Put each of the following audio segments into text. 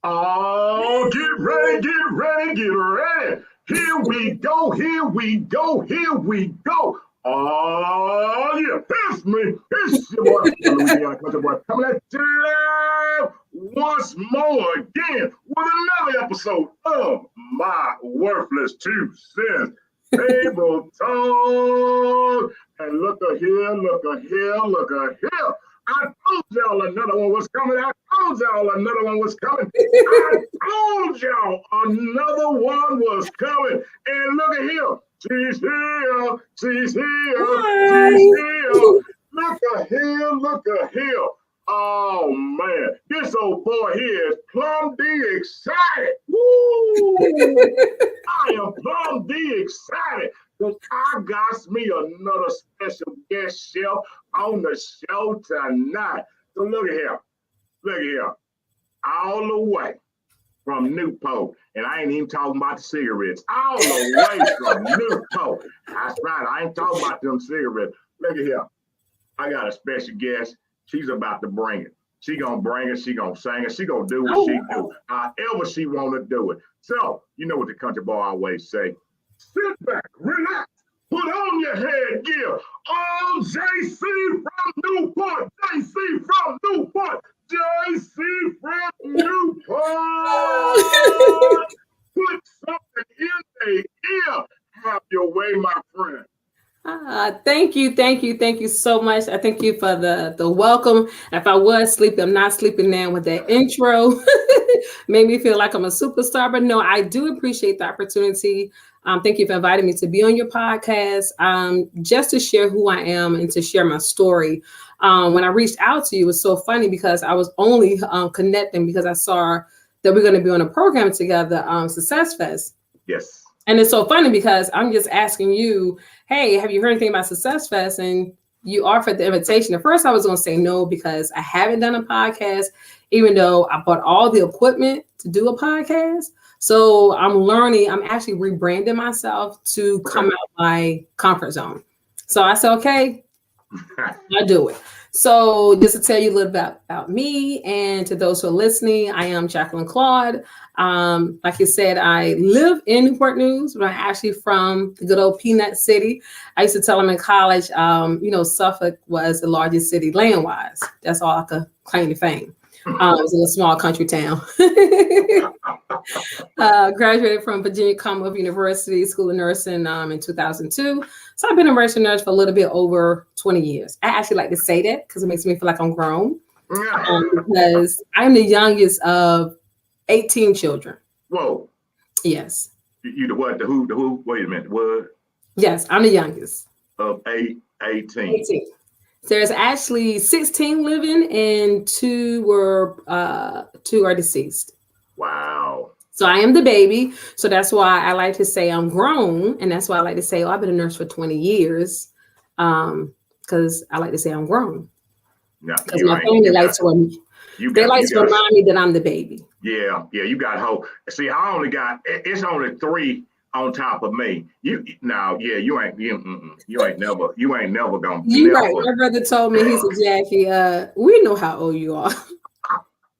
Oh, get ready, get ready, get ready. Here we go, here we go, here we go. Oh, yeah, it's me. It's your boy, the Louisiana country boy, coming at you live once more again with another episode of My Worthless Two Cents Table Talk. And look a here, look a here, look a here. I told y'all another one was coming. I told y'all another one was coming. I told y'all another one was coming. And look at here. She's here. She's here. She's here. Look at here. Look at here. Oh, man. This old boy here is plumb D excited. Woo! I am plumb D excited. Because I got me another special guest chef on the show tonight. So look at here. Look at here. All the way from Newport. And I ain't even talking about the cigarettes. All the way from Newport. That's right. I ain't talking about them cigarettes. Look at here. I got a special guest. She's about to bring it. She gonna bring it. She gonna sing it. She gonna do what she do. However she want to do it. So, you know what the country boy always say. Sit back, relax, put on your headgear. Oh, JC from Newport, JC from Newport, JC from Newport. Put something in the ear. Have your way, my friend. Thank you so much. I thank you for the welcome. If I was sleeping, I'm not sleeping now with that intro. Made me feel like I'm a superstar, but no, I do appreciate the opportunity. Thank you for inviting me to be on your podcast, just to share who I am and to share my story. When I reached out to you, it was so funny because I was only connecting because I saw that we're going to be on a program together, Success Fest. Yes. And it's so funny because I'm just asking you, hey, have you heard anything about Success Fest? And you offered the invitation. At first, I was going to say no because I haven't done a podcast, even though I bought all the equipment to do a podcast. So I'm learning. I'm actually rebranding myself to come out my comfort zone. So I said, okay, I'll do it. So just to tell you a little bit about me and to those who are listening, I am Jacqueline Claude. Like you said, I live in Newport News, but I'm actually from the good old Peanut City. I used to tell them in college, Suffolk was the largest city land-wise. That's all I could claim to fame. It was in a small country town. Graduated from Virginia Commonwealth University School of Nursing in 2002. So I've been a registered nurse for a little bit over 20 years. I actually like to say that because it makes me feel like I'm grown. Because I'm the youngest of 18 children. Whoa. Yes. You the what? The who? Wait a minute. What? Yes, I'm the youngest. Of 18. There's actually 16 living and two are deceased. Wow. So I am the baby. So that's why I like to say I'm grown. And that's why I like to say, I've been a nurse for 20 years. Because I like to say I'm grown. Because my family likes to remind me that I'm the baby. Yeah, you got hope. See, it's only 3 on top of me. You ain't never gonna. You're right. My brother told me, he said, Jackie, we know how old you are.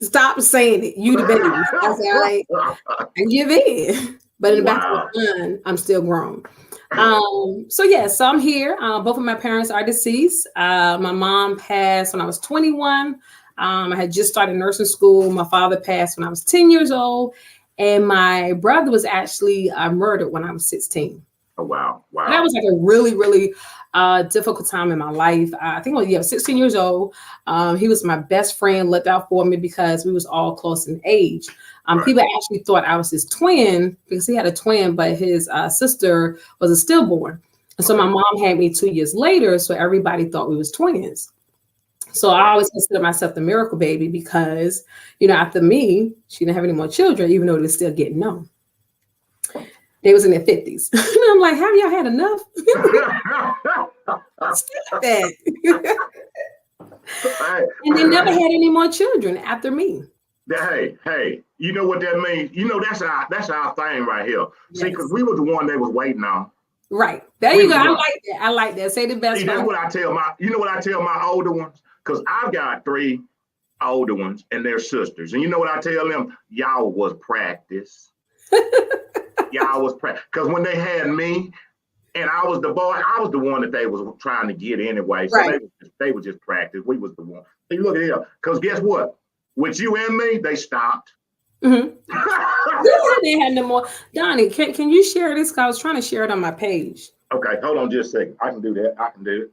Stop saying it. You the baby. I said, I give in. But in the back of my mind, I'm still grown. So I'm here. Both of my parents are deceased. My mom passed when I was 21. I had just started nursing school. My father passed when I was 10 years old. And my brother was actually murdered when I was 16. Oh, wow. That was like a really, really difficult time in my life. I think I was 16 years old. He was my best friend, looked out for me because we was all close in age. People actually thought I was his twin because he had a twin, but his sister was a stillborn. And so my mom had me 2 years later. So everybody thought we was twins. So I always consider myself the miracle baby because, after me, she didn't have any more children, even though they're still getting known. They was in their 50s. And I'm like, have y'all had enough? Stop that. And they never had any more children after me. Hey, you know what that means? That's our thing right here. Yes. See, because we were the one they was waiting on. Right. There you go. I like that. Say the best. See, that's what I tell my older ones, because I've got 3 older ones and their sisters. And you know what I tell them? Y'all was practice. Y'all was practice. Because when they had me and I was the boy, I was the one that they was trying to get anyway. So Right. they was just practice. We was the one. Hey, look at here. Because guess what? With you and me, they stopped. Mm-hmm. They had no more. Donnie, can you share this? 'Cause I was trying to share it on my page. Okay, hold on just a second. I can do that. I can do it.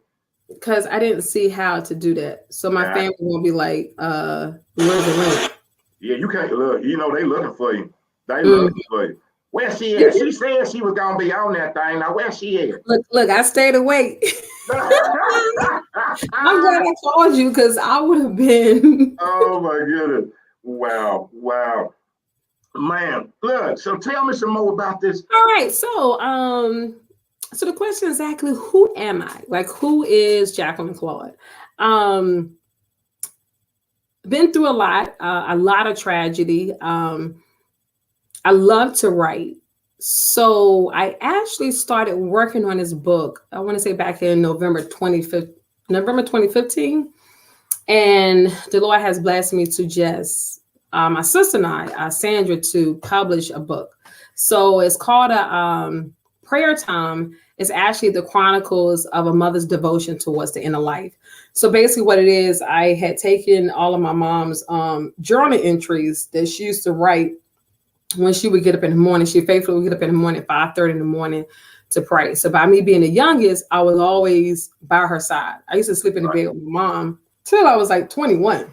Because I didn't see how to do that. So my Yeah. family will be like, where's the link? Yeah, you can't look. You know, they looking for you. They looking for you. Where she at? She said she was going to be on that thing. Now, where she at? Look, I stayed awake. I'm glad I called you because I would have been. Oh, my goodness. Wow. Man, look, so tell me some more about this. All right. So the question is exactly who am I? Like, who is Jacqueline Claude? Been through a lot of tragedy. I love to write. So I actually started working on this book, I want to say back in November 2015. And the Lord has blessed me to just, my sister and I, Sandra, to publish a book. So it's called a Prayer Time. It's actually the chronicles of a mother's devotion towards the inner life. So basically what it is, I had taken all of my mom's journal entries that she used to write when she would get up in the morning. She faithfully would get up in the morning, 5:30 in the morning to pray. So by me being the youngest, I was always by her side. I used to sleep in the bed with my mom till I was like 21.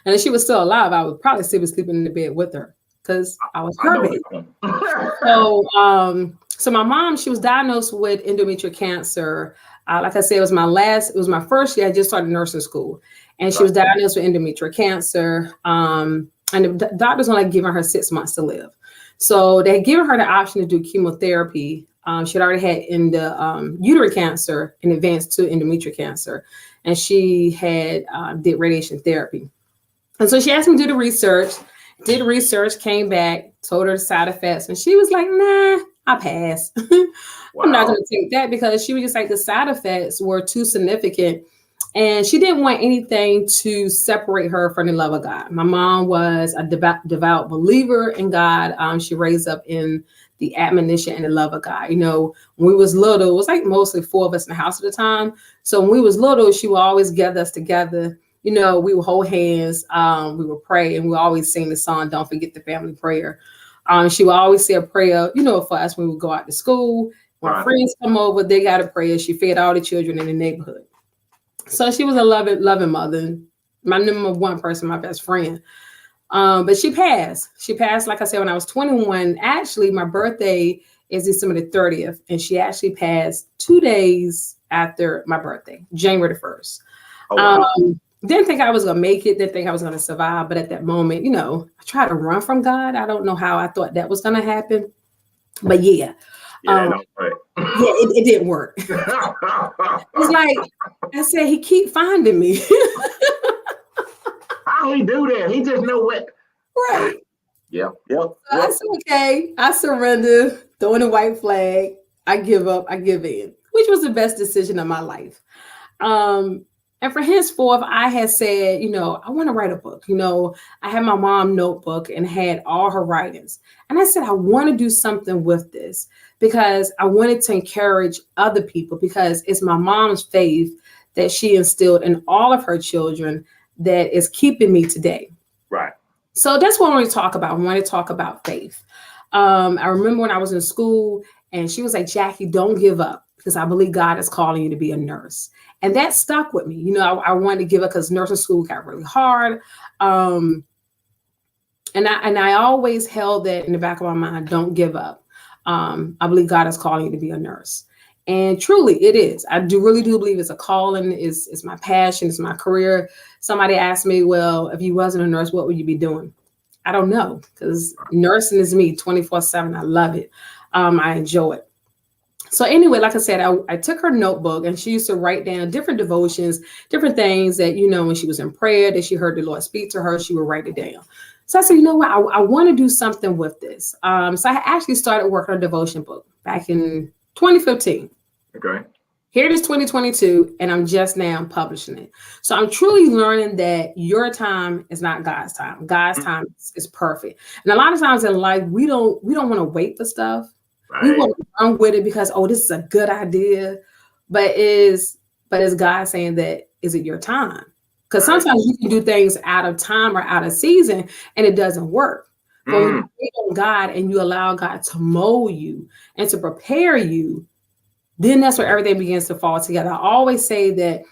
And if she was still alive, I would probably still be sleeping in the bed with her because I was her baby. So my mom, she was diagnosed with endometrial cancer. Like I said, it was my first year. I just started nursing school. And she was diagnosed with endometrial cancer. And the doctors only given her 6 months to live. So they had given her the option to do chemotherapy. She had already had uterine cancer in advance to endometrial cancer. And she had did radiation therapy. And so she asked me to do the research, did research, came back, told her the side effects. And she was like, nah, I pass. I'm not going to take that because she was just like, the side effects were too significant. And she didn't want anything to separate her from the love of God. My mom was a devout believer in God. She raised up in the admonition and the love of God. You know, when we was little, it was like mostly 4 of us in the house at the time. So when we was little, she would always gather us together. You know, we would hold hands, we would pray, and we always sing the song, Don't Forget the Family Prayer. She would always say a prayer, you know, for us when we would go out to school. When our friends come over, they got a prayer. She fed all the children in the neighborhood. So she was a loving mother, my number one person, my best friend. But she passed. She passed, like I said, when I was 21. Actually, my birthday is December the 30th, and she actually passed 2 days after my birthday, January the 1st. Oh, wow. Didn't think I was going to make it, didn't think I was going to survive. But at that moment, you know, I tried to run from God. I don't know how I thought that was going to happen. But yeah. It didn't work. It's like I said, he keep finding me. How he do that? He just know what. Right. Yep. So I said, okay, I surrender, throwing the white flag. I give up. I give in, which was the best decision of my life. And for henceforth, I had said, you know, I want to write a book. You know, I had my mom notebook and had all her writings. And I said, I want to do something with this because I wanted to encourage other people because it's my mom's faith that she instilled in all of her children that is keeping me today. Right. So that's what I want to talk about. I want to talk about faith. I remember when I was in school and she was like, Jackie, don't give up because I believe God is calling you to be a nurse. And that stuck with me. You know, I wanted to give up because nursing school got really hard. And I always held that in the back of my mind, don't give up. I believe God is calling you to be a nurse. And truly it is. I really do believe it's a calling, it's my passion, it's my career. Somebody asked me, well, if you wasn't a nurse, what would you be doing? I don't know, because nursing is me 24/7. I love it. I enjoy it. So anyway, like I said, I took her notebook and she used to write down different devotions, different things that, you know, when she was in prayer, that she heard the Lord speak to her, she would write it down. So I said, you know what, I want to do something with this. So I actually started working on a devotion book back in 2015. Okay. Here it is 2022, and I'm just now publishing it. So I'm truly learning that your time is not God's time. God's time is perfect. And a lot of times in life, we don't want to wait for stuff. We Right. want to run with it because, oh, this is a good idea. But is God saying that, is it your time? Because Right. sometimes you can do things out of time or out of season and it doesn't work. But when you wait on God and you allow God to mold you and to prepare you, then that's where everything begins to fall together. I always say that,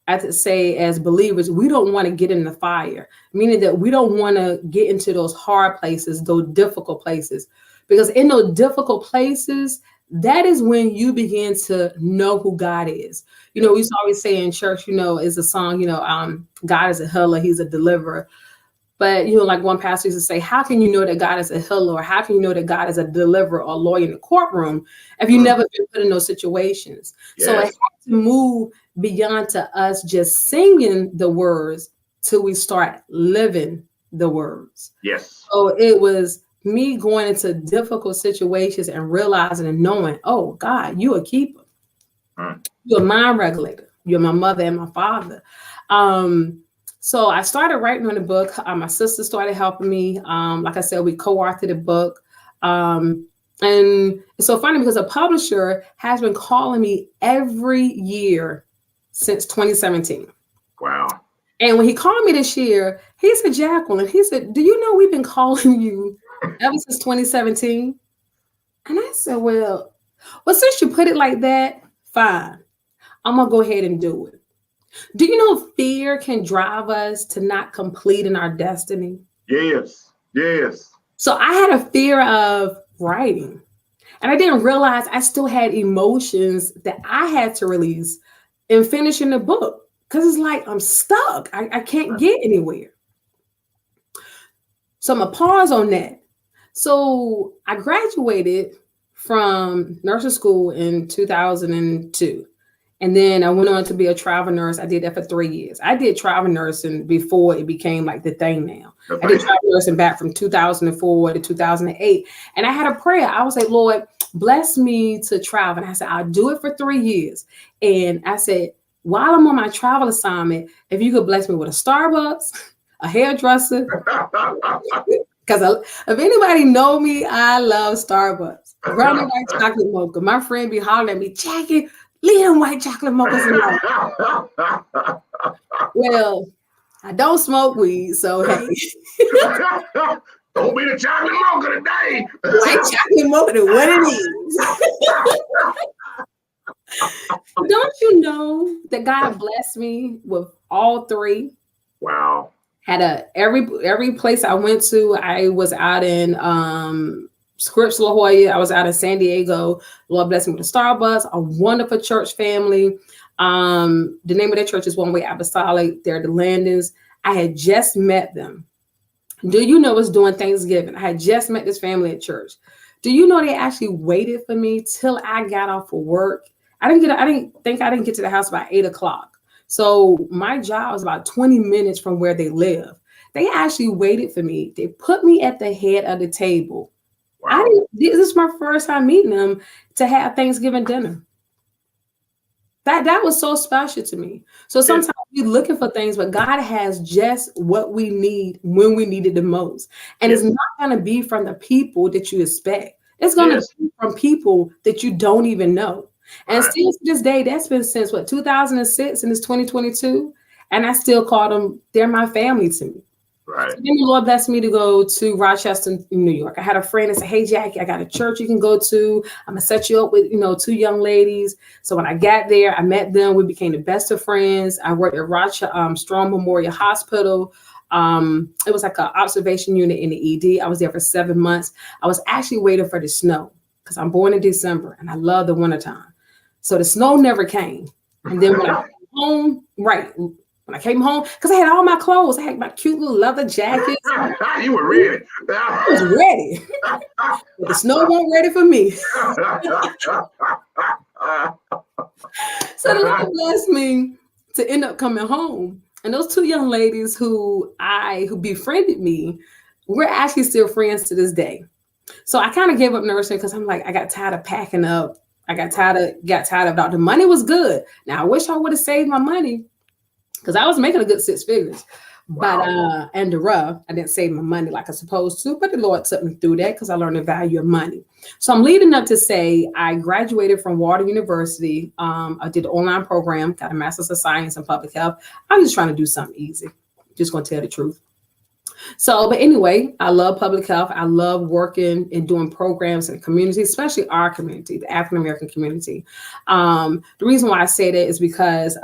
as believers, we don't want to get in the fire, meaning that we don't want to get into those hard places, those difficult places, because in those difficult places, that is when you begin to know who God is. We used to always say in church, is a song, God is a healer, he's a deliverer. But, like one pastor used to say, how can you know that God is a healer, or how can you know that God is a deliverer or a lawyer in the courtroom if you've never been put in those situations? Yes. So it has to move beyond to us just singing the words till we start living the words. Yes. So it was me going into difficult situations and realizing and knowing, oh, God, you a keeper. You're a mind regulator. You're my mother and my father. So I started writing on the book. My sister started helping me. Like I said, we co-authored the book. And it's so funny because a publisher has been calling me every year since 2017. Wow. And when he called me this year, he said, Jacqueline, he said, do you know we've been calling you ever since 2017? And I said, well, since you put it like that, fine. I'm going to go ahead and do it. Do you know fear can drive us to not complete in our destiny? Yes. Yes. So I had a fear of writing, and I didn't realize I still had emotions that I had to release in finishing the book, because it's like I'm stuck. I can't get anywhere. So I'm going to pause on that. So I graduated from nursing school in 2002. And then I went on to be a travel nurse. I did that for 3 years. I did travel nursing before it became like the thing now. I did travel nursing back from 2004 to 2008. And I had a prayer. I was like, Lord, bless me to travel. And I said, I'll do it for 3 years. And I said, while I'm on my travel assignment, if you could bless me with a Starbucks, a hairdresser. Because if anybody know me, I love Starbucks. Brown and white chocolate mocha. My friend be hollering at me, Jackie, leave them white chocolate mochas alone. Well, I don't smoke weed, so hey. Don't be the chocolate mocha today. White chocolate mocha, what it is. Don't you know that God blessed me with all three? Wow. Had every place I went to, I was out in Scripps, La Jolla. I was out in San Diego. Lord bless me with a Starbucks, a wonderful church family. The name of their church is One Way Apostolic. They're the Landons. I had just met them. Do you know it's doing Thanksgiving? I had just met this family at church. Do you know they actually waited for me till I got off of work? I didn't get to the house by 8:00. So my job was about 20 minutes from where they live. They actually waited for me. They put me at the head of the table. Wow. This is my first time meeting them to have Thanksgiving dinner. That was so special to me. So sometimes we're looking for things, but God has just what we need when we need it the most. And it's not going to be from the people that you expect. It's going to be from people that you don't even know. And still to this day, that's been since 2006, and it's 2022. And I still call them, they're my family to me. Right. So then the Lord blessed me to go to Rochester, New York. I had a friend that said, hey, Jackie, I got a church you can go to. I'm going to set you up with, 2 young ladies. So when I got there, I met them. We became the best of friends. I worked at Rochester Strong Memorial Hospital. It was like an observation unit in the ED. I was there for 7 months. I was actually waiting for the snow because I'm born in December and I love the wintertime. So the snow never came. And then when I came home, when I came home, because I had all my clothes. I had my cute little leather jackets. You were ready. I was ready. But the snow wasn't ready for me. So the Lord blessed me to end up coming home. And those 2 young ladies who befriended me, we're actually still friends to this day. So I kind of gave up nursing because I'm like, I got tired of packing up. I got tired of it. The money was good. Now I wish I would have saved my money because I was making a good 6 figures. Wow. But I didn't save my money like I supposed to, but the Lord took me through that because I learned the value of money. So I'm leading up to say I graduated from Water University. I did an online program, got a master's of science in public health. I'm just trying to do something easy. Just going to tell the truth. So, but anyway, I love public health. I love working and doing programs in the community, especially our community, the African-American community. The reason why I say that is because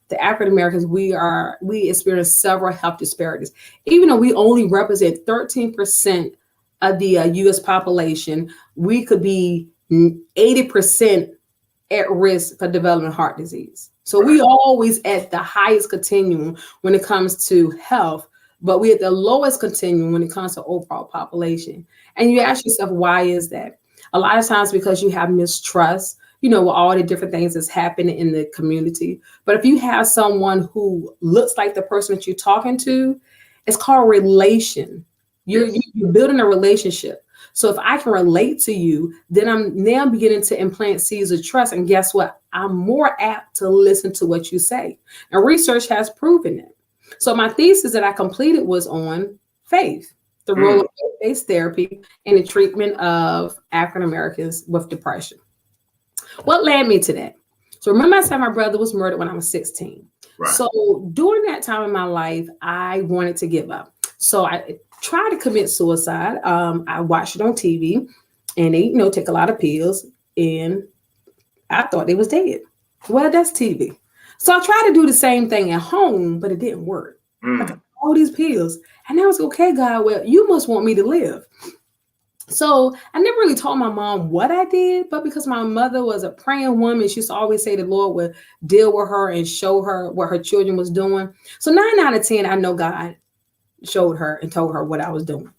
the African-Americans, we experience several health disparities. Even though we only represent 13% of the U.S. population, we could be 80% at risk for developing heart disease. So we always at the highest continuum when it comes to health, but we're at the lowest continuum when it comes to overall population. And you ask yourself, why is that? A lot of times because you have mistrust, with all the different things that's happening in the community. But if you have someone who looks like the person that you're talking to, it's called relation. You're building a relationship. So if I can relate to you, then I'm now beginning to implant seeds of trust. And guess what? I'm more apt to listen to what you say. And research has proven it. So my thesis that I completed was on faith, the role of faith-based therapy in the treatment of African Americans with depression. What led me to that? So remember I said my brother was murdered when I was 16. Right. So during that time in my life, I wanted to give up. So I tried to commit suicide. I watched it on TV and they, take a lot of pills and I thought they was dead. Well, that's TV. So I tried to do the same thing at home, but it didn't work. I got all these pills. And I was okay, God, well, you must want me to live. So I never really told my mom what I did, but because my mother was a praying woman, she used to always say the Lord would deal with her and show her what her children was doing. So 9 out of 10, I know God showed her and told her what I was doing.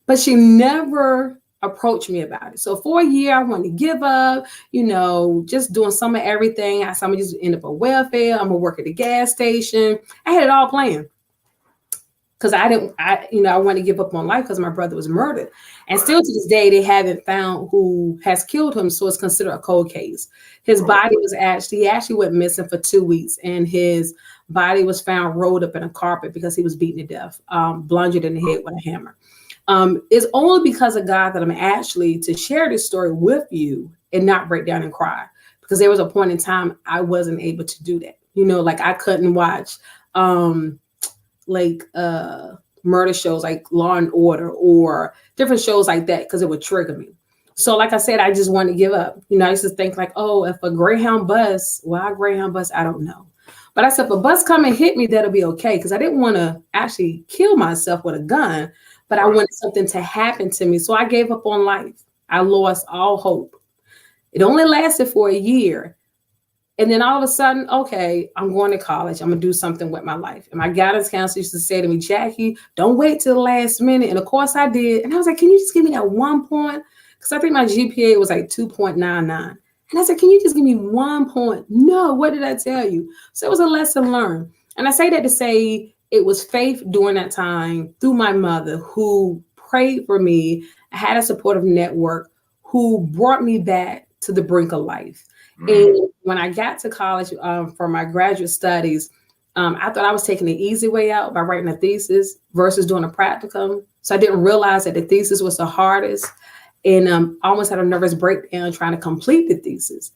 But she never approached me about it. So for a year, I wanted to give up, just doing some of everything. I said, I'm just end up on welfare. I'm gonna work at the gas station. I had it all planned because I wanted to give up on life because my brother was murdered. And still to this day, they haven't found who has killed him. So it's considered a cold case. His body was he actually went missing for 2 weeks and his body was found rolled up in a carpet because he was beaten to death, bludgeoned in the head with a hammer. It's only because of God that I'm actually to share this story with you and not break down and cry, because there was a point in time I wasn't able to do that. Like I couldn't watch murder shows like Law and Order or different shows like that because it would trigger me. So like I said, I just wanted to give up. I used to think like, oh, if a Greyhound bus, why a Greyhound bus? I don't know. But I said, if a bus come and hit me, that'll be okay. Because I didn't want to actually kill myself with a gun, but I wanted something to happen to me. So I gave up on life. I lost all hope. It only lasted for a year. And then all of a sudden, okay, I'm going to college. I'm going to do something with my life. And my guidance counselor used to say to me, Jackie, don't wait till the last minute. And of course I did. And I was like, can you just give me that 1 point? Because I think my GPA was like 2.99. And I said, can you just give me 1 point? No, what did I tell you? So it was a lesson learned. And I say that to say it was faith during that time through my mother who prayed for me. I had a supportive network who brought me back to the brink of life. And when I got to college for my graduate studies, I thought I was taking the easy way out by writing a thesis versus doing a practicum. So I didn't realize that the thesis was the hardest. And I almost had a nervous breakdown trying to complete the thesis.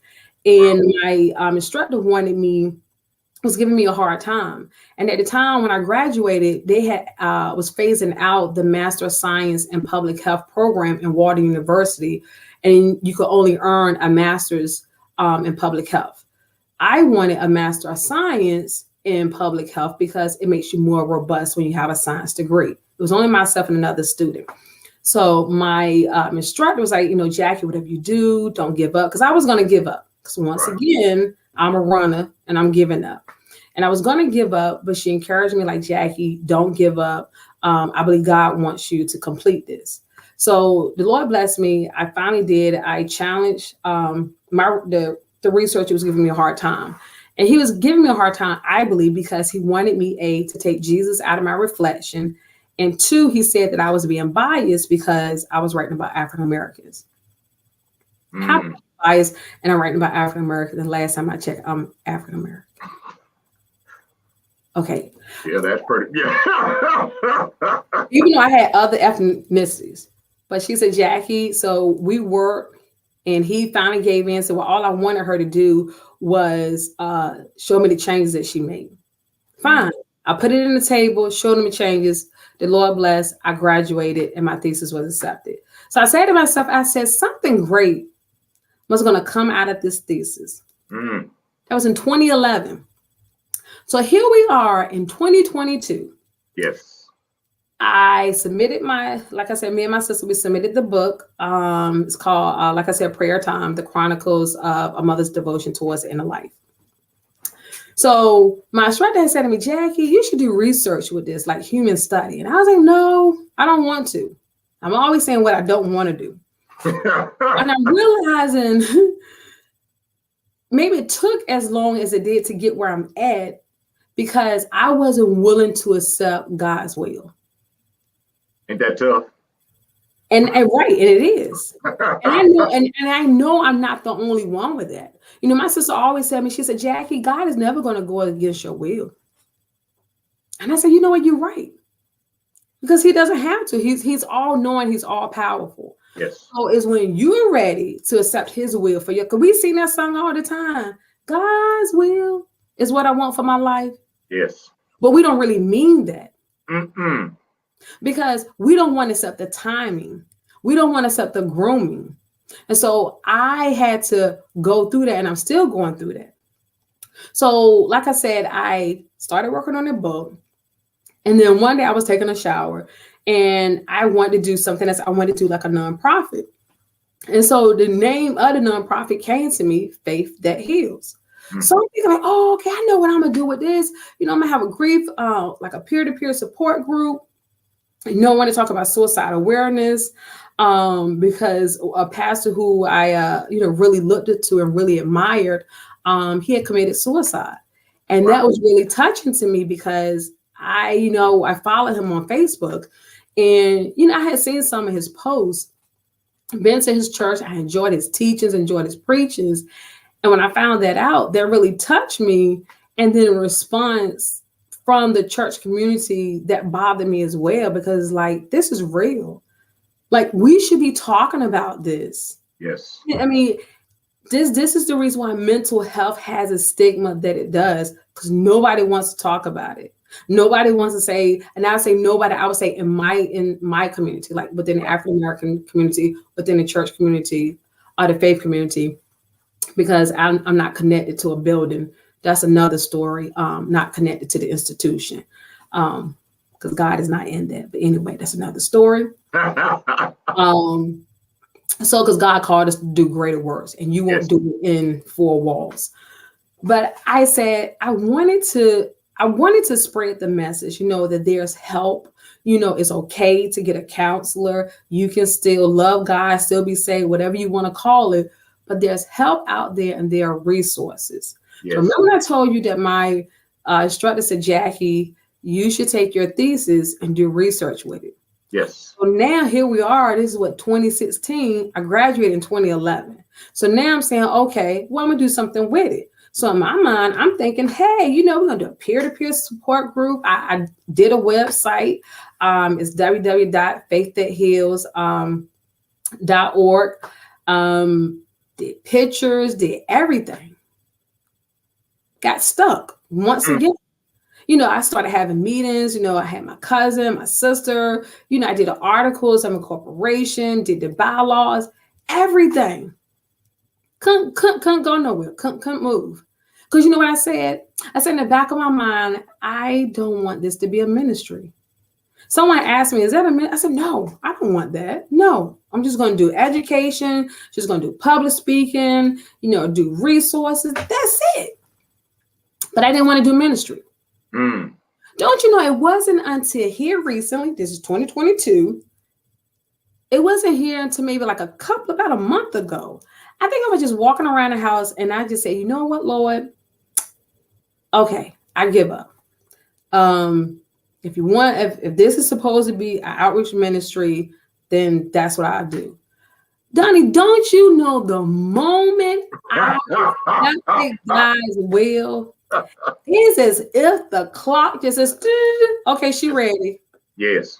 And my instructor was giving me a hard time. And at the time when I graduated, they was phasing out the Master of Science in Public Health program in Water University. And you could only earn a master's in public health. I wanted a Master of Science in Public Health because it makes you more robust when you have a science degree. It was only myself and another student. So my instructor was like, Jackie, whatever you do, don't give up. Because I was going to give up. Because once again, I'm a runner and I'm giving up. And I was going to give up, but she encouraged me like, Jackie, don't give up. I believe God wants you to complete this. So the Lord blessed me. I finally did. I challenged the researcher was giving me a hard time. And he was giving me a hard time, I believe, because he wanted me, to take Jesus out of my reflection. And 2, he said that I was being biased because I was writing about African Americans. How biased, and I'm writing about African American. The last time I checked, I'm African American. Okay. Yeah, that's pretty. Yeah. Even though I had other ethnicities, but she said, Jackie, so we worked, and he finally gave in. So all I wanted her to do was show me the changes that she made. Fine. I put it in the table, showed him the changes. The Lord blessed. I graduated, and my thesis was accepted. So I said to myself, I said, something great was going to come out of this thesis. That was in 2011. So here we are in 2022. Yes. I submitted like I said, me and my sister, we submitted the book. It's called, like I said, Prayer Time, the Chronicles of a Mother's Devotion Towards the Inner Life. So my instructor had said to me, Jackie, you should do research with this, like human study. And I was like, no, I don't want to. I'm always saying what I don't want to do. And I'm realizing maybe it took as long as it did to get where I'm at because I wasn't willing to accept God's will. Ain't that tough? And right, and it is. And I know I'm not the only one with that. You know, my sister always said to me, she said, Jackie, God is never going to go against your will. And I said, you know what, you're right. Because he doesn't have to. He's all knowing, he's all powerful. Yes. So it's when you're ready to accept his will for you. Because we sing that song all the time. God's will is what I want for my life. Yes. But we don't really mean that. Mm-mm. Because we don't want to accept the timing. We don't want to accept the grooming. And so I had to go through that, and I'm still going through that. So like I said, I started working on the book. And then one day I was taking a shower, and I wanted to do something else. I wanted to do like a nonprofit. And so the name of the nonprofit came to me, Faith That Heals. So I'm thinking like, oh, okay, I know what I'm going to do with this. You know, I'm going to have a grief, like a peer-to-peer support group. You know, I want to talk about suicide awareness because a pastor who I, really looked up to and really admired, he had committed suicide. And that was really touching to me because I followed him on Facebook, and, I had seen some of his posts, been to his church. I enjoyed his teachings, enjoyed his preachings. And when I found that out, that really touched me. And then a response from the church community that bothered me as well, because like, this is real. Like, we should be talking about this. Yes. I mean, this is the reason why mental health has a stigma that it does, because nobody wants to talk about it. Nobody wants to say, and I say nobody, I would say in my community, like within the African American community, within the church community, or the faith community, because I'm not connected to a building. That's another story. Not connected to the institution, because God is not in that. But anyway, that's another story. So because God called us to do greater works, and you won't do it in four walls. But I said I wanted to spread the message, that there's help. It's okay to get a counselor. You can still love God, still be saved, whatever you want to call it. But there's help out there, and there are resources. Yes. Remember I told you that my instructor said, Jackie, you should take your thesis and do research with it. Yes. So now here we are. This is 2016. I graduated in 2011. So now I'm saying, okay, well, I'm going to do something with it. So in my mind, I'm thinking, hey, we're going to do a peer-to-peer support group. I did a website. It's www.faiththatheals.org. Did pictures, did everything. Got stuck once again. I started having meetings. I had my cousin, my sister. I did the articles. I'm a corporation. Did the bylaws, everything. Couldn't go nowhere. Couldn't move. Because you know what I said? I said in the back of my mind, I don't want this to be a ministry. Someone asked me, is that a ministry? I said, no, I don't want that. No, I'm just going to do education, just going to do public speaking, do resources. That's it. But I didn't want to do ministry. Don't you know, it wasn't until here recently, this is 2022, it wasn't here until maybe like about a month ago. I think I was just walking around the house, and I just said, you know what, Lord? Okay, I give up. If you want, if this is supposed to be an outreach ministry, then that's what I do. Donnie, don't you know the moment I accepted God's will, it's as if the clock just says, okay, she ready. Yes.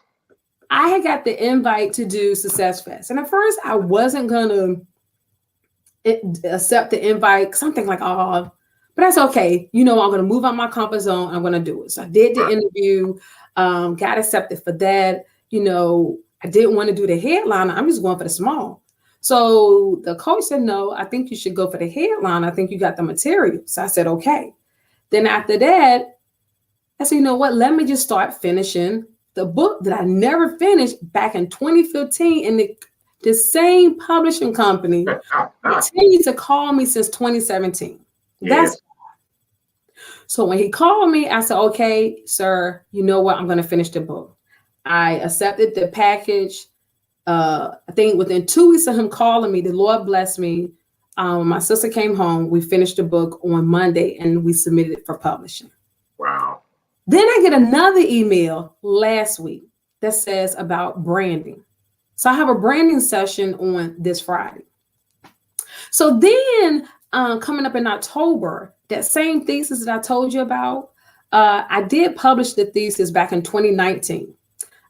I had got the invite to do Success Fest. And at first I wasn't gonna accept the invite because I'm thinking like, oh, but that's okay. I'm gonna move out my comfort zone. I'm gonna do it. So I did the interview, got accepted for that. I didn't want to do the headliner. I'm just going for the small. So the coach said, no, I think you should go for the headline. I think you got the material. So I said, okay. Then after that, I said, you know what? Let me just start finishing the book that I never finished back in 2015. And the same publishing company continued to call me since 2017. Yes. So when he called me, I said, okay, sir, you know what? I'm going to finish the book. I accepted the package. I think within 2 weeks of him calling me, the Lord blessed me. My sister came home. We finished the book on Monday and we submitted it for publishing. Wow. Then I get another email last week that says about branding. So I have a branding session on this Friday. So then coming up in October, that same thesis that I told you about, I did publish the thesis back in 2019.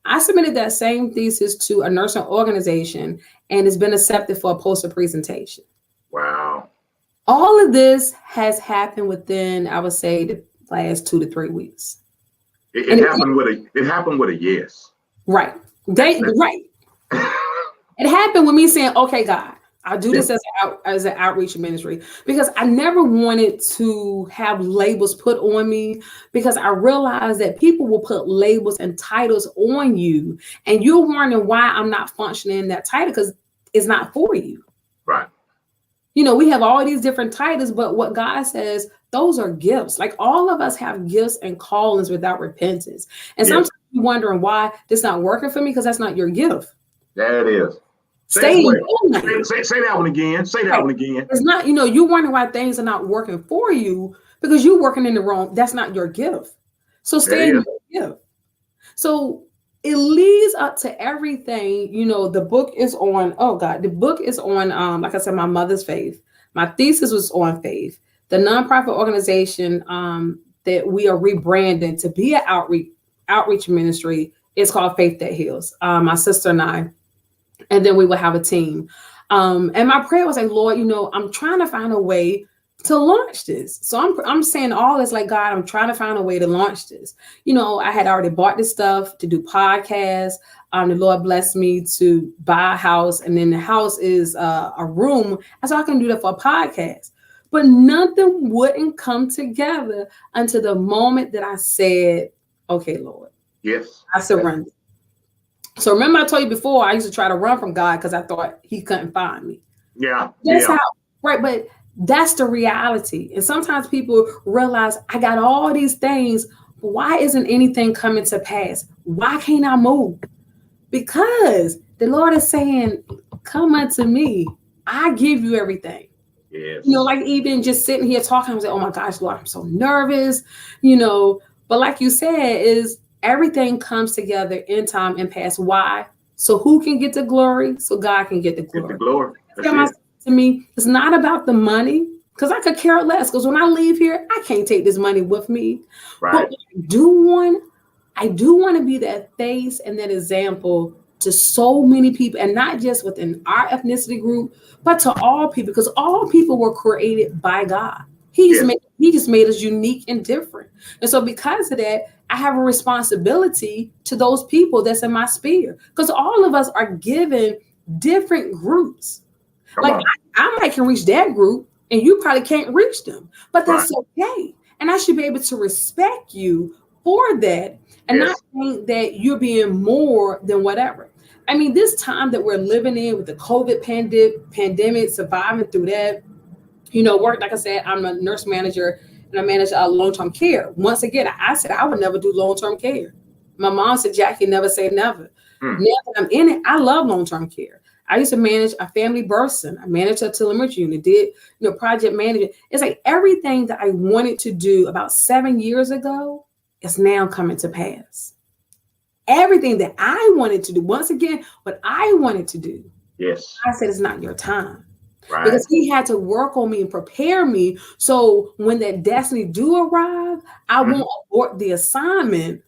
I submitted that same thesis to a nursing organization and it's been accepted for a poster presentation. Wow. All of this has happened within, I would say, the last 2 to 3 weeks. It happened with a yes. Right. Right. It happened with me saying, okay, God, I'll do this as an outreach ministry, because I never wanted to have labels put on me, because I realized that people will put labels and titles on you and you're wondering why I'm not functioning in that title because it's not for you. Right. We have all these different titles, but what God says, those are gifts. Like all of us have gifts and callings without repentance. And sometimes you're wondering why this not working for me because that's not your gift. That is. Say that one again. Say that one again. It's not, you're wondering why things are not working for you because you're working in the wrong. That's not your gift. So stay in your gift. So it leads up to everything. The book is on, the book is on, like I said, my mother's faith. My thesis was on faith. The nonprofit organization that we are rebranding to be an outreach ministry is called Faith That Heals. My sister and I. And then we would have a team. And my prayer was like, Lord, I'm trying to find a way to launch this. So I'm saying all this like, God, I'm trying to find a way to launch this. I had already bought this stuff to do podcasts. The Lord blessed me to buy a house. And then the house is a room. And so I can do that for a podcast. But nothing wouldn't come together until the moment that I said, okay, Lord. Yes. I surrender. So remember I told you before, I used to try to run from God because I thought he couldn't find me. Yeah. That's how, right? But that's the reality. And sometimes people realize I got all these things, but why isn't anything coming to pass? Why can't I move? Because the Lord is saying, come unto me. I give you everything. Yes. Like even just sitting here talking, I was like, oh my gosh, Lord, I'm so nervous, but like you said, is everything comes together in time and past. Why? So who can get the glory? So God can get the glory. Get the glory. To me, it's not about the money, because I could care less. Because when I leave here, I can't take this money with me. Right. But I do want to be that face and that example to so many people, and not just within our ethnicity group, but to all people, because all people were created by God. He just made us unique and different. And so because of that, I have a responsibility to those people that's in my sphere, because all of us are given different groups. I might can reach that group and you probably can't reach them, but that's okay. And I should be able to respect you for that and not think that you're being more than whatever. I mean, this time that we're living in with the COVID pandemic, surviving through that, work, like I said, I'm a nurse manager and I manage long-term care. Once again, I said I would never do long-term care. My mom said, Jackie, never say never. Now that I'm in it, I love long-term care. I used to manage a family birth center. I managed a telemetry unit, did project management. It's like everything that I wanted to do about 7 years ago is now coming to pass. Everything that I wanted to do, once again, what I wanted to do Yes. I said, it's not your time. Right. Because he had to work on me and prepare me. So when that destiny do arrive, I won't abort the assignment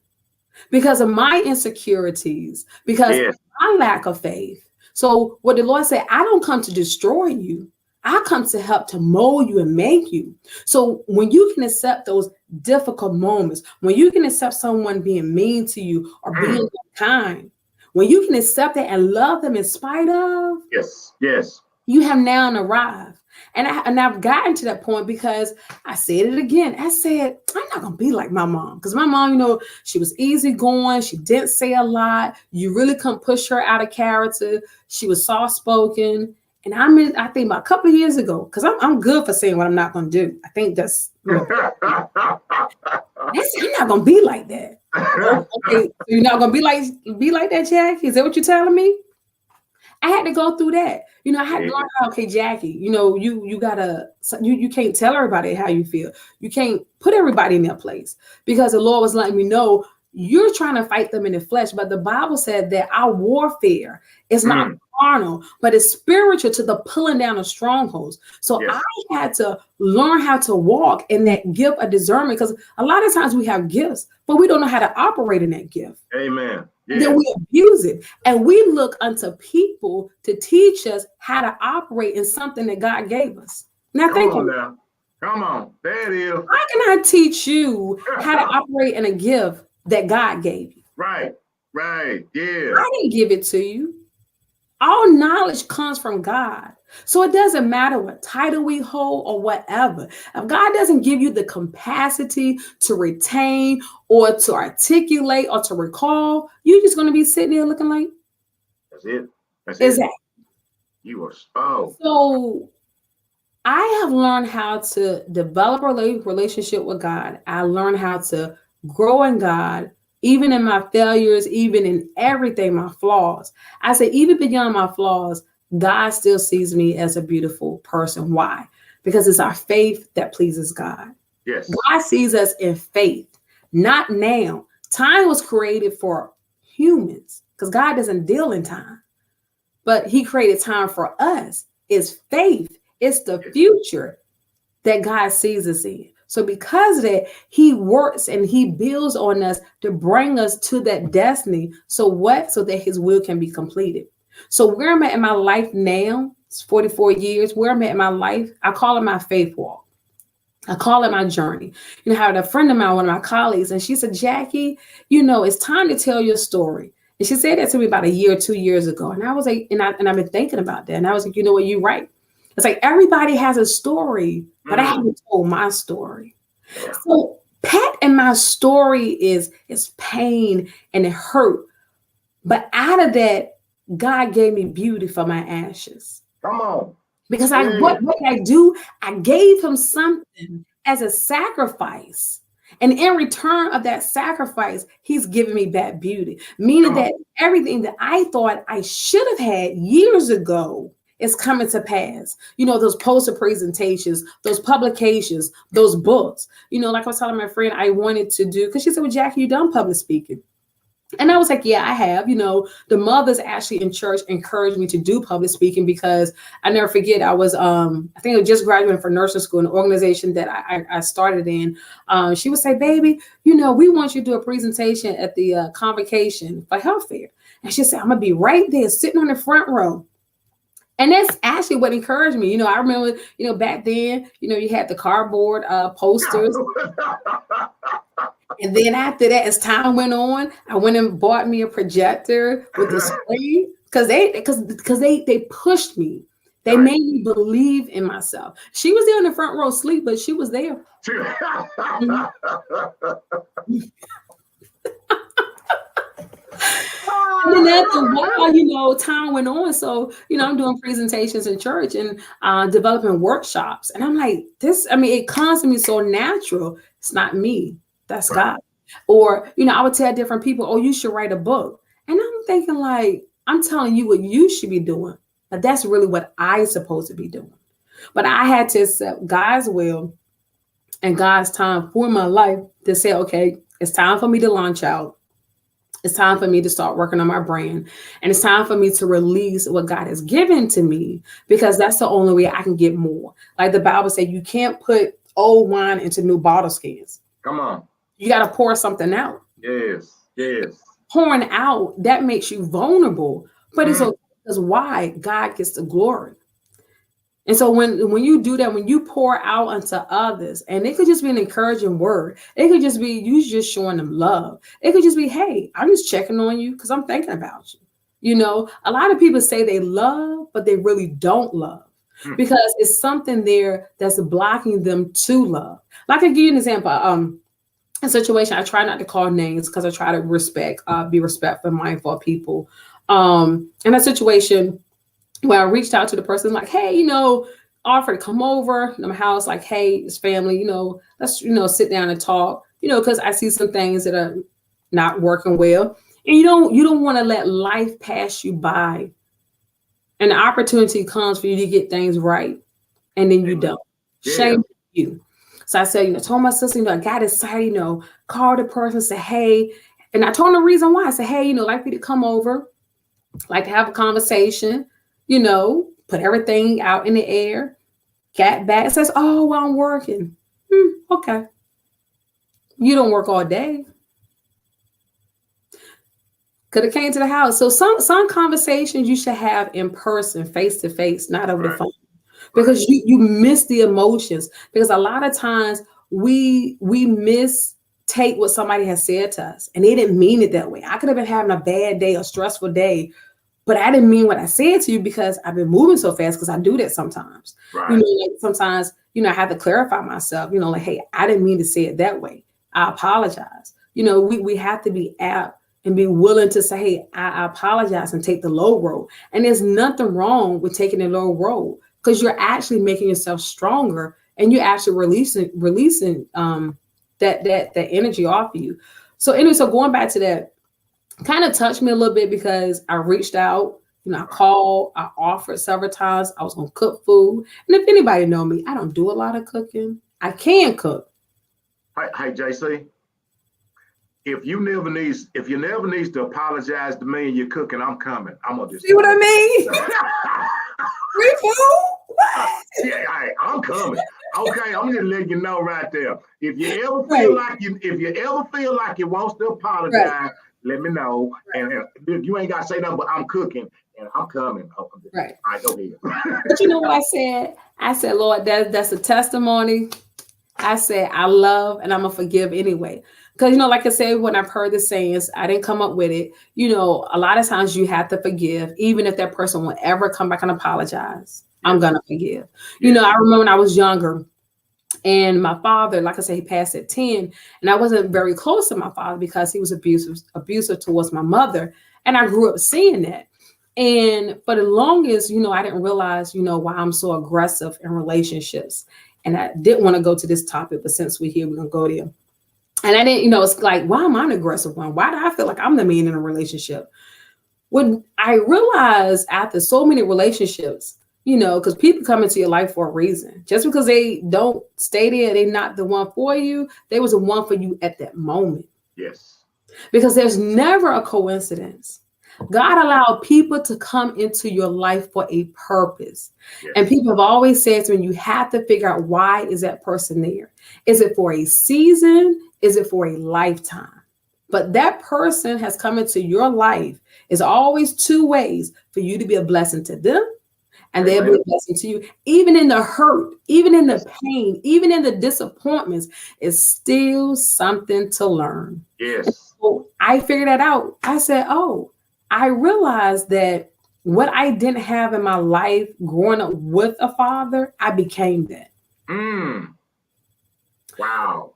because of my insecurities, because of Yes. my lack of faith. So what the Lord said, I don't come to destroy you. I come to help to mold you and make you. So when you can accept those difficult moments, when you can accept someone being mean to you or being kind, when you can accept that and love them in spite of, Yes. Yes. you have now arrived. And I've gotten to that point because I said it again. I said, I'm not gonna be like my mom. Because my mom, she was easygoing, she didn't say a lot. You really couldn't push her out of character. She was soft-spoken. And I think about a couple of years ago, because I'm good for saying what I'm not gonna do. I think I'm not gonna be like that. Okay, you're not gonna be like that, Jackie? Is that what you're telling me? I had to go through that. I had to learn how, okay, Jackie, you gotta, you can't tell everybody how you feel. You can't put everybody in their place because the Lord was letting me know you're trying to fight them in the flesh. But the Bible said that our warfare is not carnal, but it's spiritual to the pulling down of strongholds. So I had to learn how to walk in that gift of discernment because a lot of times we have gifts, but we don't know how to operate in that gift. Amen. Yes. Then we abuse it. And we look unto people to teach us how to operate in something that God gave us. Now, Come on. There it is. How can I teach you how to operate in a gift that God gave you? Right. Yeah. I didn't give it to you. All knowledge comes from God. So it doesn't matter what title we hold or whatever. If God doesn't give you the capacity to retain or to articulate or to recall, you're just going to be sitting there looking like, that's it. Exactly. You are spoiled. So I have learned how to develop a relationship with God. I learned how to grow in God, even in my failures, even in everything, my flaws. I say, even beyond my flaws, God still sees me as a beautiful person. Why? Because it's our faith that pleases God. Yes. God sees us in faith, not now. Time was created for humans because God doesn't deal in time, but he created time for us. It's faith. It's the future that God sees us in. So because of that, he works and he builds on us to bring us to that destiny. So what? So that his will can be completed. So where I'm at in my life now, it's 44 years, where I'm at in my life, I call it my faith walk. I call it my journey. I had a friend of mine, one of my colleagues, and she said, Jackie, it's time to tell your story. And she said that to me about a year or 2 years ago. And I was like, and I've been thinking about that. And I was like, you know what, you're right. It's like everybody has a story, but I haven't told my story. So Pat and my story is pain and it hurt. But out of that, God gave me beauty for my ashes. Come on. Because what did I do? I gave him something as a sacrifice. And in return of that sacrifice, he's giving me that beauty. Meaning that everything that I thought I should have had years ago is coming to pass. Those poster presentations, those publications, those books. Like I was telling my friend, I wanted to do, because she said, well, Jackie, you done public speaking. And I was like, yeah, I have. The mothers actually in church encouraged me to do public speaking because I never forget, I was, I think I just graduated from nursing school, an organization that I started in. She would say, baby, we want you to do a presentation at the convocation for health fair. And she said, I'm going to be right there sitting on the front row. And that's actually what encouraged me. I remember, back then, you had the cardboard posters. And then after that, as time went on, I went and bought me a projector with the screen because they pushed me. They made me believe in myself. She was there in the front row asleep, but she was there. And then after a while, time went on. So, I'm doing presentations in church and developing workshops. And I'm like, it comes to me so natural. It's not me. That's God. Or, I would tell different people, oh, you should write a book. And I'm thinking like, I'm telling you what you should be doing. But that's really what I'm supposed to be doing. But I had to accept God's will and God's time for my life to say, okay, it's time for me to launch out. It's time for me to start working on my brand. And it's time for me to release what God has given to me, because that's the only way I can get more. Like the Bible said, you can't put old wine into new bottle skins. Come on. You got to pour something out. Yes. Yes. Pouring out, that makes you vulnerable. But it's okay, because why? God gets the glory. And so when you do that, when you pour out unto others, and it could just be an encouraging word, it could just be you just showing them love. It could just be, hey, I'm just checking on you because I'm thinking about you. You know, a lot of people say they love, but they really don't love, because it's something there that's blocking them to love. Like, I give you an example. A situation, I try not to call names because I try to be respectful and mindful of people. In a situation where I reached out to the person, like, hey, offer to come over to my house, like, hey, it's family, let's, sit down and talk, because I see some things that are not working well. And you don't want to let life pass you by. And the opportunity comes for you to get things right, and then you don't. Yeah. Shame you. So I said, told my sister, I got excited, called the person, said, hey, and I told them the reason why. I said, hey, like me to come over, like to have a conversation, put everything out in the air. Got back, says, oh, well, I'm working. Okay. You don't work all day. Could have came to the house. So some conversations you should have in person, face to face, not over the phone, because you miss the emotions. Because a lot of times we mistake what somebody has said to us, and they didn't mean it that way. I could have been having a bad day, a stressful day, but I didn't mean what I said to you, because I've been moving so fast, because I do that sometimes. Right. Sometimes, I have to clarify myself, like, hey, I didn't mean to say it that way. I apologize. We have to be apt and be willing to say, hey, I apologize, and take the low road. And there's nothing wrong with taking the low road, because you're actually making yourself stronger, and you're actually releasing that energy off of you. So anyway, so going back to that, kind of touched me a little bit, because I reached out, I called, I offered several times. I was going to cook food. And if anybody know me, I don't do a lot of cooking. I can cook. Hey, JC, if you never needs to apologize to me and you're cooking, I'm coming. I'm going to just see what I mean? Free food? What? Yeah, I'm coming. Okay, I'm just letting you know right there. If you ever feel like you wants to apologize, let me know. And if you ain't got to say nothing, but I'm cooking and I'm coming. Right. All right, go ahead. But you know what I said? I said, Lord, that's a testimony. I said, I love and I'm going to forgive anyway. Because, like I said, when I've heard the sayings, I didn't come up with it. A lot of times you have to forgive, even if that person will ever come back and apologize. I'm going to forgive. I remember when I was younger, and my father, like I said, he passed at 10, and I wasn't very close to my father because he was abusive towards my mother. And I grew up seeing that. And for the longest, I didn't realize, why I'm so aggressive in relationships. And I didn't want to go to this topic, but since we're here, we're going to go there. And I didn't, it's like, why am I an aggressive one? Why do I feel like I'm the man in a relationship? When I realized after so many relationships, because people come into your life for a reason. Just because they don't stay there, they're not the one for you. They was the one for you at that moment. Yes. Because there's never a coincidence. God allowed people to come into your life for a purpose. Yes. And people have always said to me, you have to figure out, why is that person there? Is it for a season? Is it for a lifetime? But that person has come into your life. Is always two ways for you to be a blessing to them, and they'll be a blessing to you. Even in the hurt, even in the pain, even in the disappointments, it's still something to learn. Yes. So I figured that out. I said, I realized that what I didn't have in my life growing up with a father, I became that. Wow.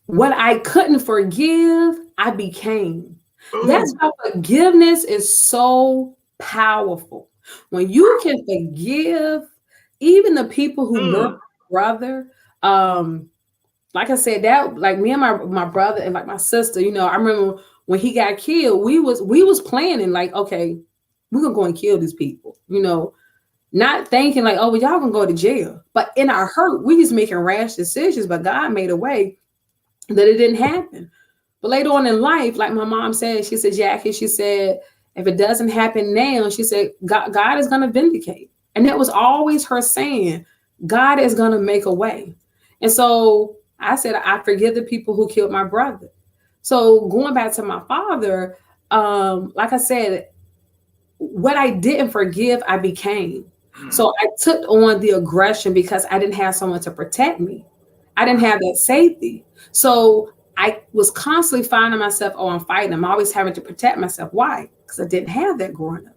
What I couldn't forgive, I became. Ooh. That's why forgiveness is so powerful. When you can forgive even the people who murdered your brother, like I said, that like me and my brother and like my sister, I remember when he got killed, we was planning like, okay, we're gonna go and kill these people, not thinking like, oh, well, y'all gonna go to jail. But in our hurt, we just making rash decisions, but God made a way that it didn't happen. But later on in life, like my mom said, she said, Jackie, she said, if it doesn't happen now, she said, God is going to vindicate. And that was always her saying, God is going to make a way. And so I said, I forgive the people who killed my brother. So going back to my father, like I said, what I didn't forgive, I became. So I took on the aggression because I didn't have someone to protect me. I didn't have that safety. So I was constantly finding myself, I'm fighting. I'm always having to protect myself. Why? Because I didn't have that growing up.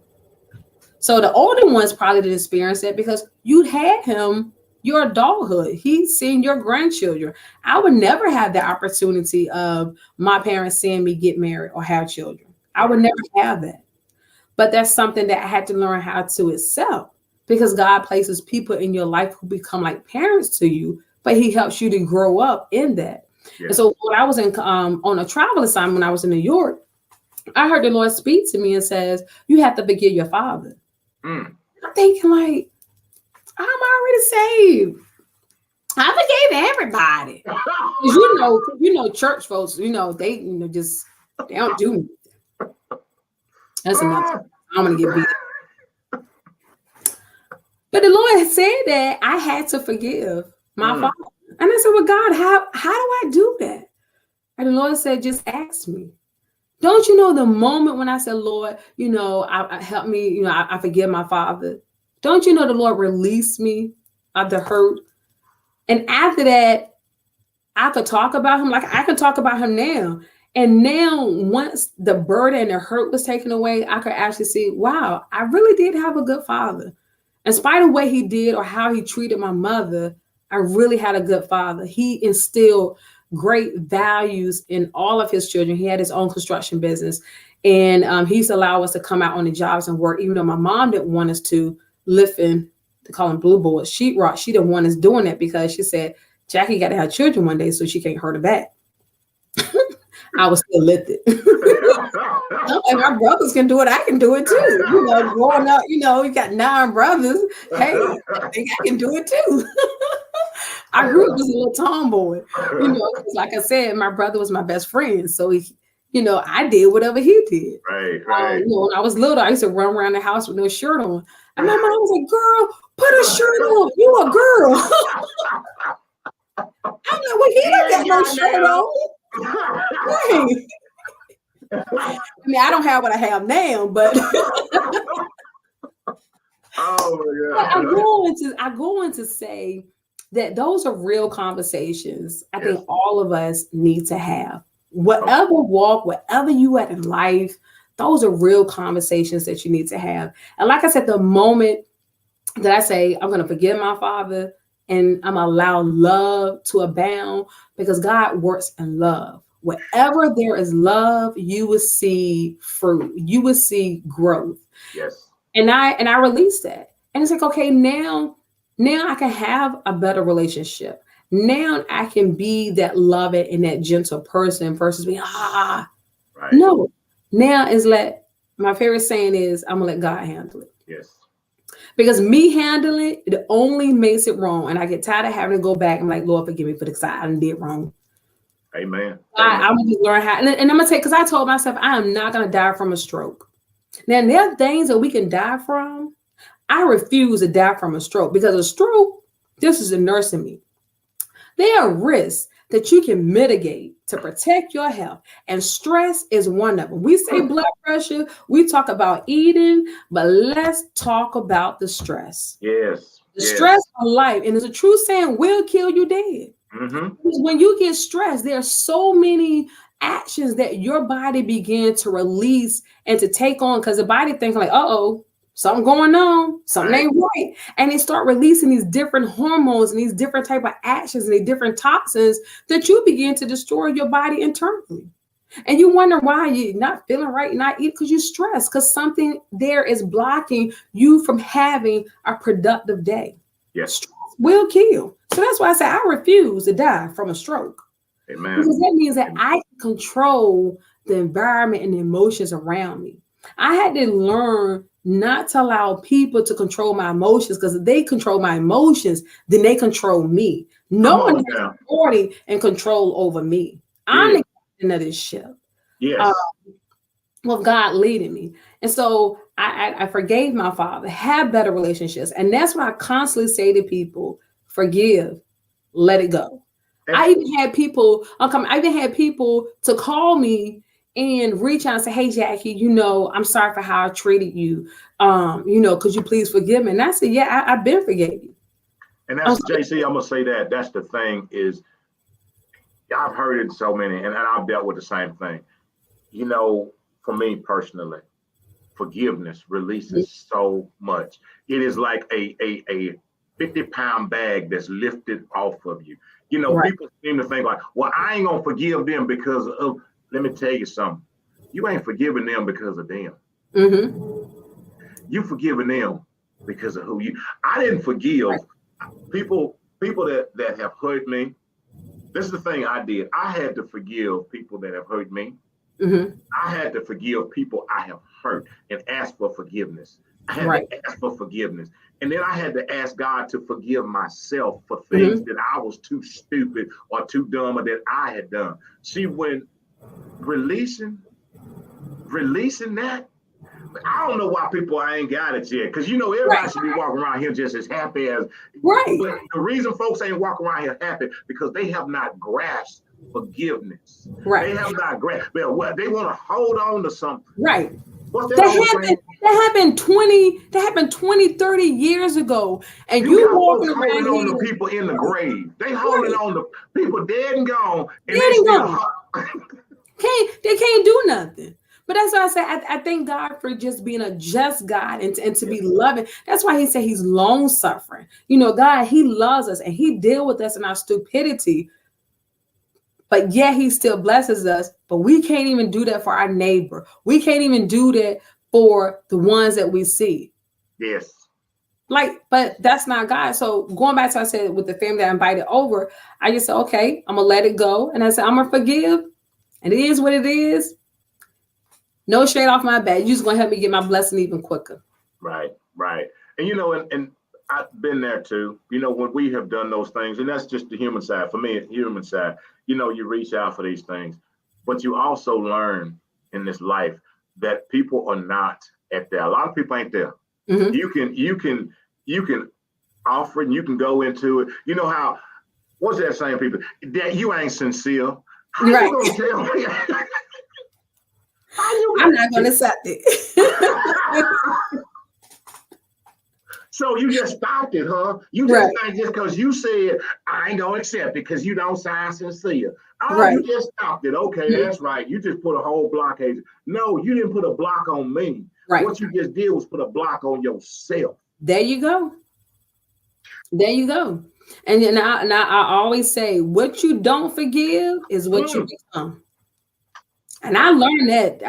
So the older ones probably didn't experience it because you had him, your adulthood. He's seen your grandchildren. I would never have the opportunity of my parents seeing me get married or have children. I would never have that. But that's something that I had to learn how to accept because God places people in your life who become like parents to you, but he helps you to grow up in that. Yeah. And so when I was on a travel assignment, when I was in New York, I heard the Lord speak to me and says, you have to forgive your father. I'm thinking like, I'm already saved. I forgave everybody. You know, church folks, they just, they don't do anything. That's enough. I'm going to get beat. But the Lord said that I had to forgive my father. And I said, well, God, how do I do that? And the Lord said, just ask me. Don't you know the moment when I said, Lord, I help me, I forgive my father. Don't you know the Lord released me of the hurt? And after that, I could talk about him like I can talk about him now. And now once the burden and the hurt was taken away, I could actually see, wow, I really did have a good father. In spite of what he did or how he treated my mother, I really had a good father. He instilled great values in all of his children. He had his own construction business. And he used to allow us to come out on the jobs and work, even though my mom didn't want us to lifting, they call them blue boards, sheetrock. She didn't want us doing that because she said, Jackie got to have children one day so she can't hurt her back. I was still lifted. If my brothers can do it, I can do it too. Growing up, you got 9 brothers. Hey, I think I can do it too. I grew up as a little tomboy, because like I said, my brother was my best friend. So I did whatever he did. Right. When I was little, I used to run around the house with no shirt on. And my mom was like, girl, put a shirt on. You a girl. I'm like, well, he don't got no shirt on. Right. I mean, I don't have what I have now, but oh my God. I go on to say that those are real conversations I think all of us need to have. Whatever walk, whatever you at in life, those are real conversations that you need to have. And like I said, the moment that I say, I'm going to forgive my father and I'm going to allow love to abound because God works in love. Wherever there is love, you will see fruit. You will see growth. Yes. And I released that. And it's like, okay, now I can have a better relationship. Now I can be that loving and that gentle person versus being, right. No. Now is my favorite saying is, I'm going to let God handle it. Yes. Because me handling it only makes it wrong. And I get tired of having to go back and like, Lord, forgive me for the because I did wrong. Amen. I'm going to learn how. And I'm going to take, because I told myself, I am not going to die from a stroke. Now, there are things that we can die from. I refuse to die from a stroke because a stroke, this is a nurse in me. There are risks that you can mitigate to protect your health. And stress is one of them. We say blood pressure, we talk about eating, but let's talk about the stress. Yes. The stress of life. And it's a true saying, will kill you dead. Mm-hmm. When you get stressed, there are so many actions that your body begins to release and to take on because the body thinks like, something going on, something ain't right. And they start releasing these different hormones and these different type of actions and these different toxins that you begin to destroy your body internally. And you wonder why you're not feeling right, not eating because you're stressed, because something there is blocking you from having a productive day. Yes. Stress will kill. So that's why I say I refuse to die from a stroke. Amen. Because that means that I can control the environment and the emotions around me. I had to learn not to allow people to control my emotions, because if they control my emotions, then they control me. No one has authority and control over me. I'm the captain of this ship. Yes. With God leading me. And so I forgave my father, have better relationships. And that's what I constantly say to people: forgive, let it go. I even had people to call me and reach out and say, hey, Jackie, I'm sorry for how I treated you. Could you please forgive me? And I said, yeah, I've been forgave you. And that's JC, I'm gonna say that's the thing is, I've heard it so many, and I've dealt with the same thing. For me personally, forgiveness releases so much. It is like a 50-pound bag that's lifted off of you. Right. People seem to think like, well, I ain't gonna forgive them because of, let me tell you something. You ain't forgiving them because of them. You forgiving them because of I didn't forgive people that have hurt me. This is the thing I did. I had to forgive people that have hurt me. I had to forgive people I have hurt and ask for forgiveness. I had to ask for forgiveness. And then I had to ask God to forgive myself for things that I was too stupid or too dumb or that I had done. See, when releasing that, I don't know why people ain't got it yet. Because everybody should be walking around here just as happy as But the reason folks ain't walking around here happy because they have not grasped forgiveness. They have not grasped. They want to hold on to something. Right. That happened 20, 30 years ago. And you walking around on the people in the grave. They holding on to people dead and gone. And they can't do nothing. But that's why I say I thank God for just being a just God and to be loving. That's why he said he's long suffering. God, he loves us and he deals with us in our stupidity. But yet he still blesses us. But we can't even do that for our neighbor. We can't even do that for the ones that we see. Yes. But that's not God. So going back to what I said with the family that I invited over, I just said, okay, I'm going to let it go. And I said, I'm going to forgive. And it is what it is. No shade off my back. You're just going to help me get my blessing even quicker. Right. And and I've been there too. When we have done those things, and that's just the human side. For me, human side, you reach out for these things, but you also learn in this life that people are not at there. A lot of people ain't there. You can offer and you can go into it. How, what's that saying, people? That you ain't sincere. How you gonna tell me? I'm not going to accept it. So you just stopped it, huh? You just just because you said I ain't gonna accept it because you don't sound sincere. You just stopped it. Okay, that's right. You just put a whole blockade. No, you didn't put a block on me. What you just did was put a block on yourself. There you go. And I always say, what you don't forgive is what you become. And I learned that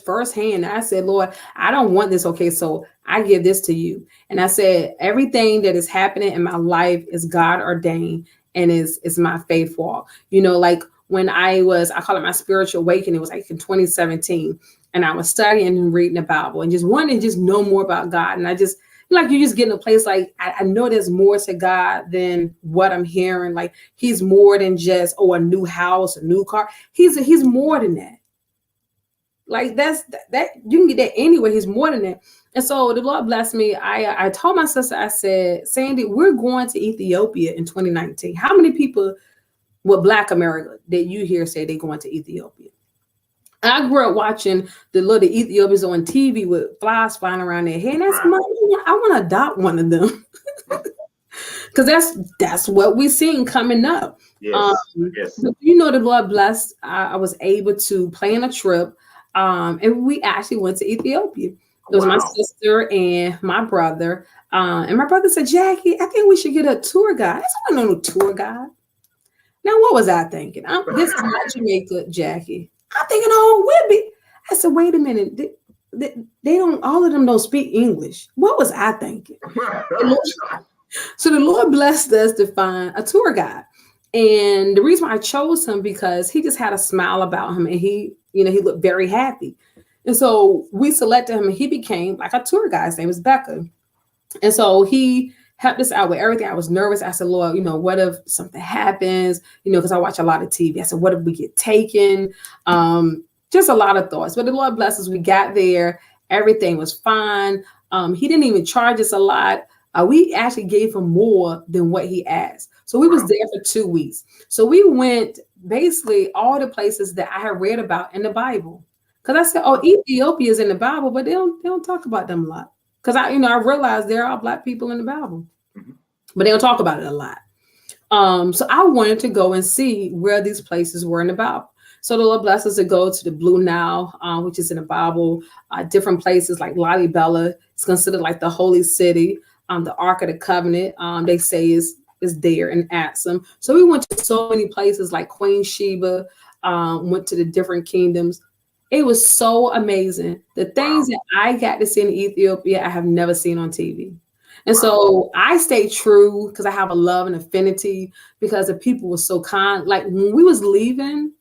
firsthand. I said, Lord, I don't want this. Okay, so I give this to you. And I said, everything that is happening in my life is God ordained and is my faith walk. Like when I call it my spiritual awakening, it was like in 2017. And I was studying and reading the Bible and just wanting to just know more about God. And I just, you just get in a place like, I know there's more to God than what I'm hearing. Like he's more than just, a new house, a new car. He's more than that. Like that you can get that anyway. He's more than that. And so the Lord blessed me. I told my sister, I said, Sandy, we're going to Ethiopia in 2019. How many people with Black America that you hear say they're going to Ethiopia? I grew up watching the little Ethiopians on TV with flies flying around their head. And I want to adopt one of them. Because that's what we're seeing coming up. Yes. The Lord blessed. I was able to plan a trip. And we actually went to Ethiopia. It was my sister and my brother. And my brother said, Jackie, I think we should get a tour guide. I don't know no tour guide. Now, what was I thinking? This is not Jamaica, Jackie. I'm thinking, Whitby. I said, wait a minute. They don't, all of them don't speak English. What was I thinking? So the Lord blessed us to find a tour guide. And the reason why I chose him because he just had a smile about him and he looked very happy. And so we selected him and he became like a tour guide. His name was Becca. And so he help us out with everything. I was nervous. I said, Lord, what if something happens? Because I watch a lot of TV. I said, what if we get taken? Just a lot of thoughts. But the Lord bless us. We got there. Everything was fine. He didn't even charge us a lot. We actually gave him more than what he asked. So we was there for 2 weeks. So we went basically all the places that I had read about in the Bible. Because I said, Ethiopia is in the Bible, but they don't talk about them a lot. Because I realized there are Black people in the Bible, but they don't talk about it a lot. So I wanted to go and see where these places were in the Bible. So the Lord blessed us to go to the Blue Nile, which is in the Bible, different places like Lalibela. It's considered like the holy city. The Ark of the Covenant, they say is there in Axum. So we went to so many places like Queen Sheba, went to the different kingdoms. It was so amazing. The things that I got to see in Ethiopia, I have never seen on TV. And so I stayed true because I have a love and affinity because the people were so kind. Like when we was leaving,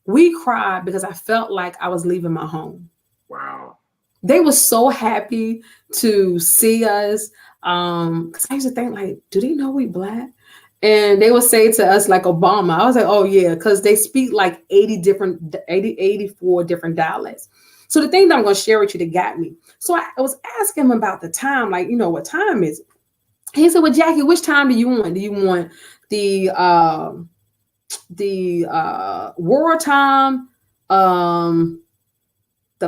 we cried because I felt like I was leaving my home. Wow. They were so happy to see us. Because I used to think like, do they know we Black? And they would say to us like Obama. I was like, oh yeah, because they speak like 84 different dialects. So the thing that I'm going to share with you that got me. So I was asking him about the time, like, what time is it? He said, well, Jackie, which time do you want? Do you want the world time, the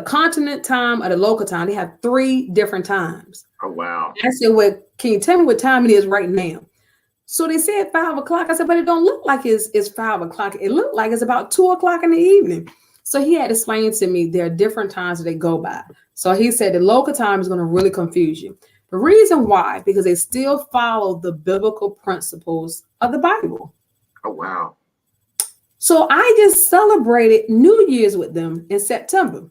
continent time, or the local time? They have 3 different times. Oh, wow. I said, well, can you tell me what time it is right now? So they said 5 o'clock. I said, but it don't look like it's 5 o'clock. It looked like it's about 2 o'clock in the evening. So he had explained to me there are different times that they go by. So he said the local time is going to really confuse you. The reason why, because they still follow the biblical principles of the Bible. Oh, wow. So I just celebrated New Year's with them in September.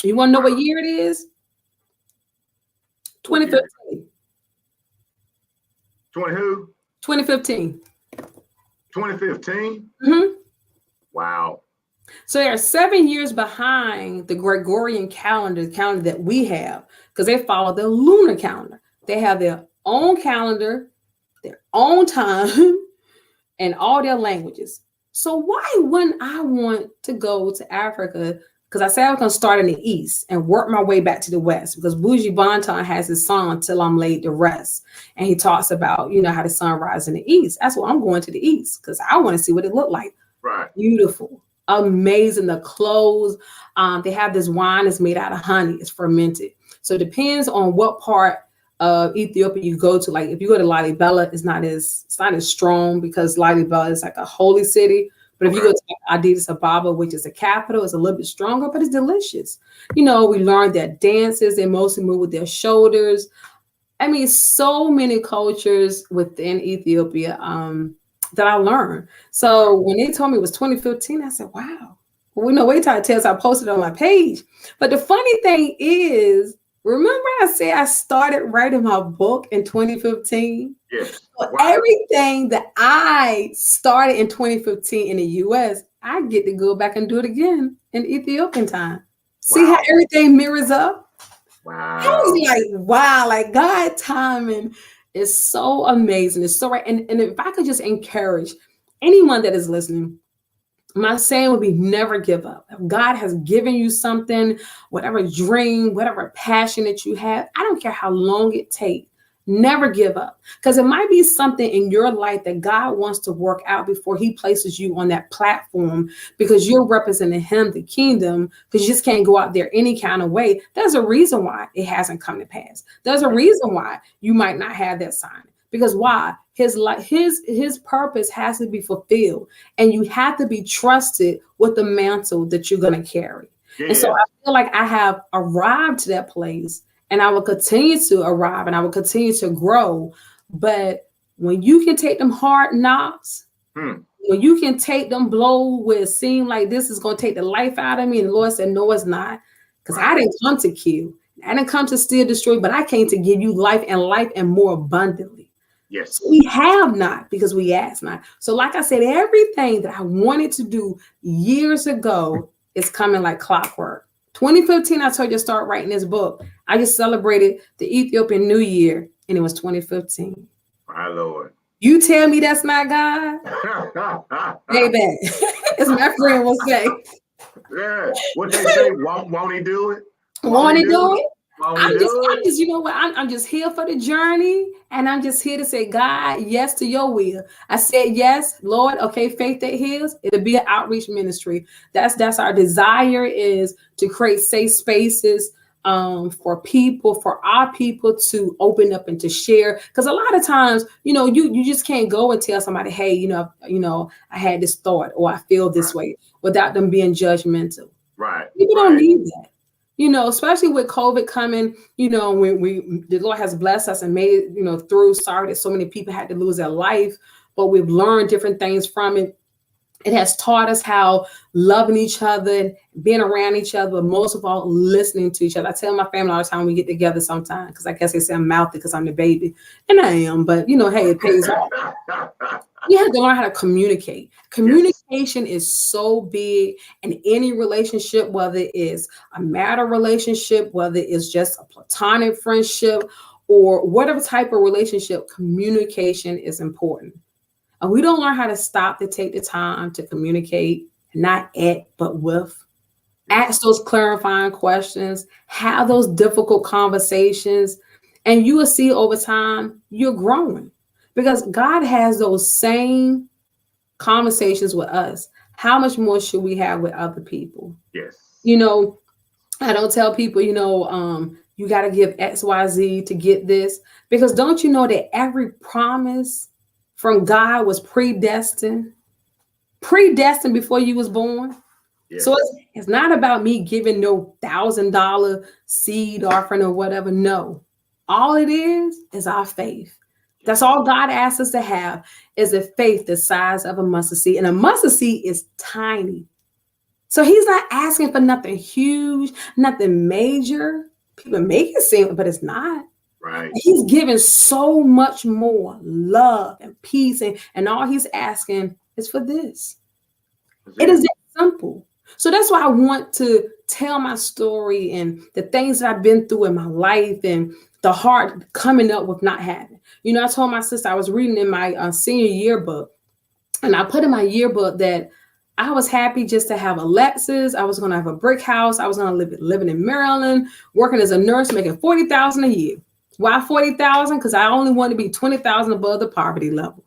You want to know what year it is? 2015. 2015. 2015? Mm-hmm. Wow. So they're 7 years behind the Gregorian calendar, the calendar that we have, because they follow the lunar calendar. They have their own calendar, their own time, and all their languages. So why wouldn't I want to go to Africa? Because I said I was going to start in the East and work my way back to the West, because Bougie Bonton has his song, Till I'm Laid to Rest. And he talks about, how the sun rises in the East. That's why I'm going to the East, because I want to see what it looked like. Right. Beautiful. Amazing. The clothes. They have this wine that's made out of honey. It's fermented. So it depends on what part of Ethiopia you go to. Like if you go to Lalibela, it's not as strong because Lalibela is like a holy city. But if you go to Addis Ababa, which is the capital, it's a little bit stronger, but it's delicious. We learned their dances. They mostly move with their shoulders. I mean, so many cultures within Ethiopia that I learned. So when they told me it was 2015, I said, wow. Well, wait till I tell us. I posted it on my page. But the funny thing is, remember I said I started writing my book in 2015? Yes. So everything that I started in 2015 in the US, I get to go back and do it again in Ethiopian time. See how everything mirrors up? Wow. I was like, wow, like God timing is so amazing. It's so right. And if I could just encourage anyone that is listening, my saying would be never give up. If God has given you something, whatever dream, whatever passion that you have, I don't care how long it takes, never give up. Because it might be something in your life that God wants to work out before he places you on that platform, because you're representing him, the kingdom, because you just can't go out there any kind of way. There's a reason why it hasn't come to pass. There's a reason why you might not have that sign. Because why? His purpose has to be fulfilled, and you have to be trusted with the mantle that you're going to carry. Yeah. And so I feel like I have arrived to that place, and I will continue to arrive, and I will continue to grow. But when you can take them hard knocks, when you can take them blows where it seems like this is going to take the life out of me, and the Lord said, no, it's not, because I didn't come to kill. I didn't come to steal, destroy, but I came to give you life and more abundantly. Yes. We have not because we asked not. So like I said, everything that I wanted to do years ago is coming like clockwork. 2015, I told you to start writing this book. I just celebrated the Ethiopian New Year and it was 2015. My Lord. You tell me that's not God? Baby, as my friend will say. Yeah, what they say, won't he do it? Want to do it? I'm just, you know what? I'm just here for the journey, and I'm just here to say, God, yes to your will. I said yes, Lord. Okay, Faith That Heals. It'll be an outreach ministry. That's our desire, is to create safe spaces for people, for our people to open up and to share. Because a lot of times, you just can't go and tell somebody, hey, I had this thought, or I feel this way, without them being judgmental. Right. People don't need that. Especially with COVID coming, when the Lord has blessed us and made it, through. Sorry that so many people had to lose their life, but we've learned different things from it. It has taught us how loving each other, being around each other, but most of all, listening to each other. I tell my family all the time we get together sometimes, because I guess they say I'm mouthy because I'm the baby, and I am, but hey, it pays off. We have to learn how to communicate. Communication is so big in any relationship, whether it's a matter relationship, whether it's just a platonic friendship, or whatever type of relationship. Communication is important. And we don't learn how to stop to take the time to communicate, not at, but with. Ask those clarifying questions, have those difficult conversations, and you will see over time you're growing. Because God has those same conversations with us. How much more should we have with other people? Yes. I don't tell people, you got to give X, Y, Z to get this. Because don't you know that every promise from God was predestined before you was born? Yes. So it's not about me giving no $1,000 seed offering or whatever. No, all it is our faith. That's all God asks us to have, is a faith the size of a mustard seed. And a mustard seed is tiny. So he's not asking for nothing huge, nothing major. People make it seem, but it's not. Right. He's giving so much more love and peace. And all he's asking is for this. It is that simple. So that's why I want to tell my story and the things that I've been through in my life and the hard coming up with not having. I told my sister, I was reading in my senior yearbook, and I put in my yearbook that I was happy just to have a Lexus. I was going to have a brick house. I was going to living in Maryland, working as a nurse, making $40,000 a year. Why 40,000? Because I only want to be 20,000 above the poverty level.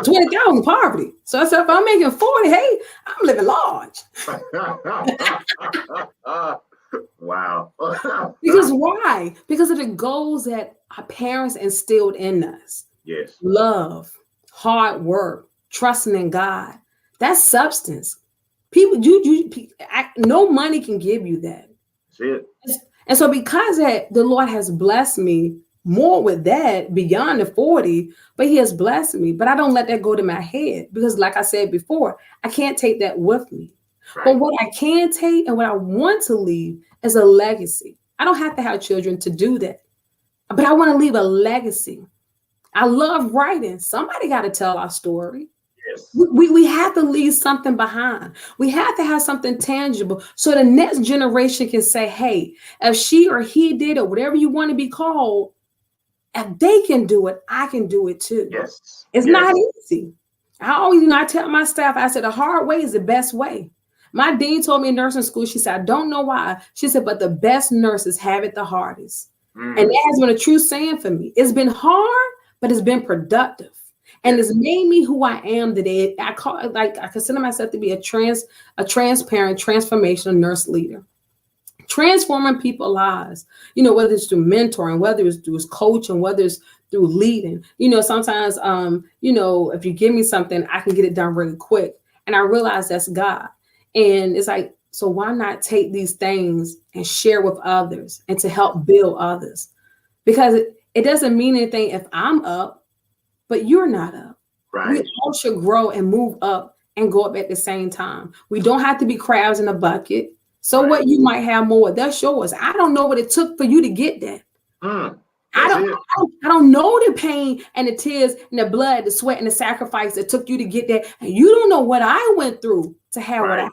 20,000 poverty. So I said, if I'm making 40, hey, I'm living large. Wow. Because why? Because of the goals that our parents instilled in us. Yes. Love, hard work, trusting in God. That's substance. People, no money can give you that. That's it. And so because that, the Lord has blessed me more with that beyond the 40, but he has blessed me. But I don't let that go to my head, because like I said before, I can't take that with me. Right. But what I can take and what I want to leave is a legacy. I don't have to have children to do that, but I want to leave a legacy. I love writing. Somebody got to tell our story. Yes. We have to leave something behind. We have to have something tangible so the next generation can say, hey, if she or he did it, whatever you want to be called, if they can do it, I can do it too. Yes. It's not easy. I always, I tell my staff, I said, the hard way is the best way. My dean told me in nursing school, she said, I don't know why. She said, but the best nurses have it the hardest. And that has been a true saying for me. It's been hard, but it's been productive. And it's made me who I am today. I consider myself to be a transparent, transformational nurse leader, transforming people's lives, whether it's through mentoring, whether it's through coaching, whether it's through leading. Sometimes, if you give me something, I can get it done really quick. And I realize that's God. And it's like, so why not take these things and share with others and to help build others? Because it doesn't mean anything if I'm up, but you're not up. Right. We all should grow and move up and go up at the same time. We don't have to be crabs in a bucket. So what you might have more, that's yours. I don't know what it took for you to get that. I don't know the pain and the tears and the blood, the sweat and the sacrifice that took you to get that. And you don't know what I went through to have what I have.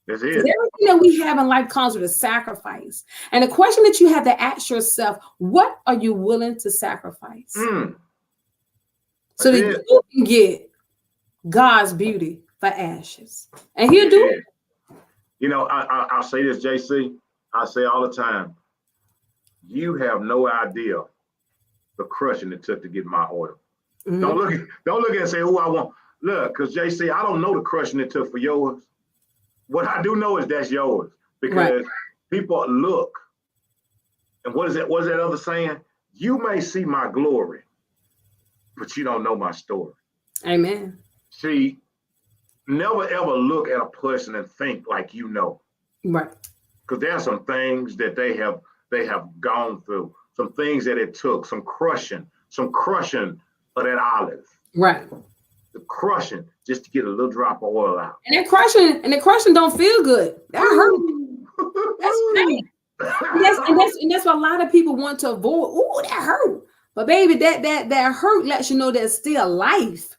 That's it. Everything that we have in life comes with a sacrifice. And the question that you have to ask yourself, what are you willing to sacrifice? So that you can get God's beauty for ashes. And he'll do it. You know, I'll say this, JC. I say all the time, you have no idea the crushing it took to get my order. Don't look at it and say, oh, I want. Look, because JC, I don't know the crushing it took for yours. What I do know is that's yours, because people look. And what is that other saying? You may see my glory, but you don't know my story. Amen. See, never ever look at a person and think like you know. Right. Because there are some things that they have gone through, some things that it took, some crushing of that olive. Right. The crushing just to get a little drop of oil out. And that crushing don't feel good. That hurt. That's pain. And that's what a lot of people want to avoid. Ooh, that hurt. But baby, that hurt lets you know there's still life.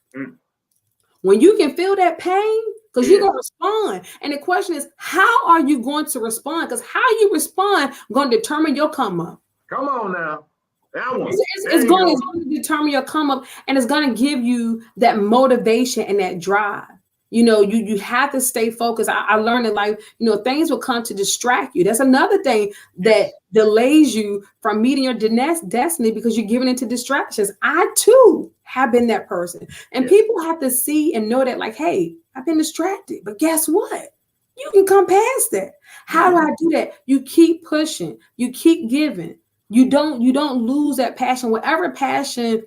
When you can feel that pain, because you're going to respond. And the question is, how are you going to respond? Because how you respond going to determine your come up. Come on now. That one. It's going to determine your come up, and it's going to give you that motivation and that drive. You know, you have to stay focused. I learned in life, you know, things will come to distract you. That's another thing that delays you from meeting your destiny, because you're giving into distractions. I too have been that person. And people have to see and know that, like, hey, I've been distracted, but guess what? You can come past that. How do I do that? You keep pushing, you keep giving. You don't lose that passion, whatever passion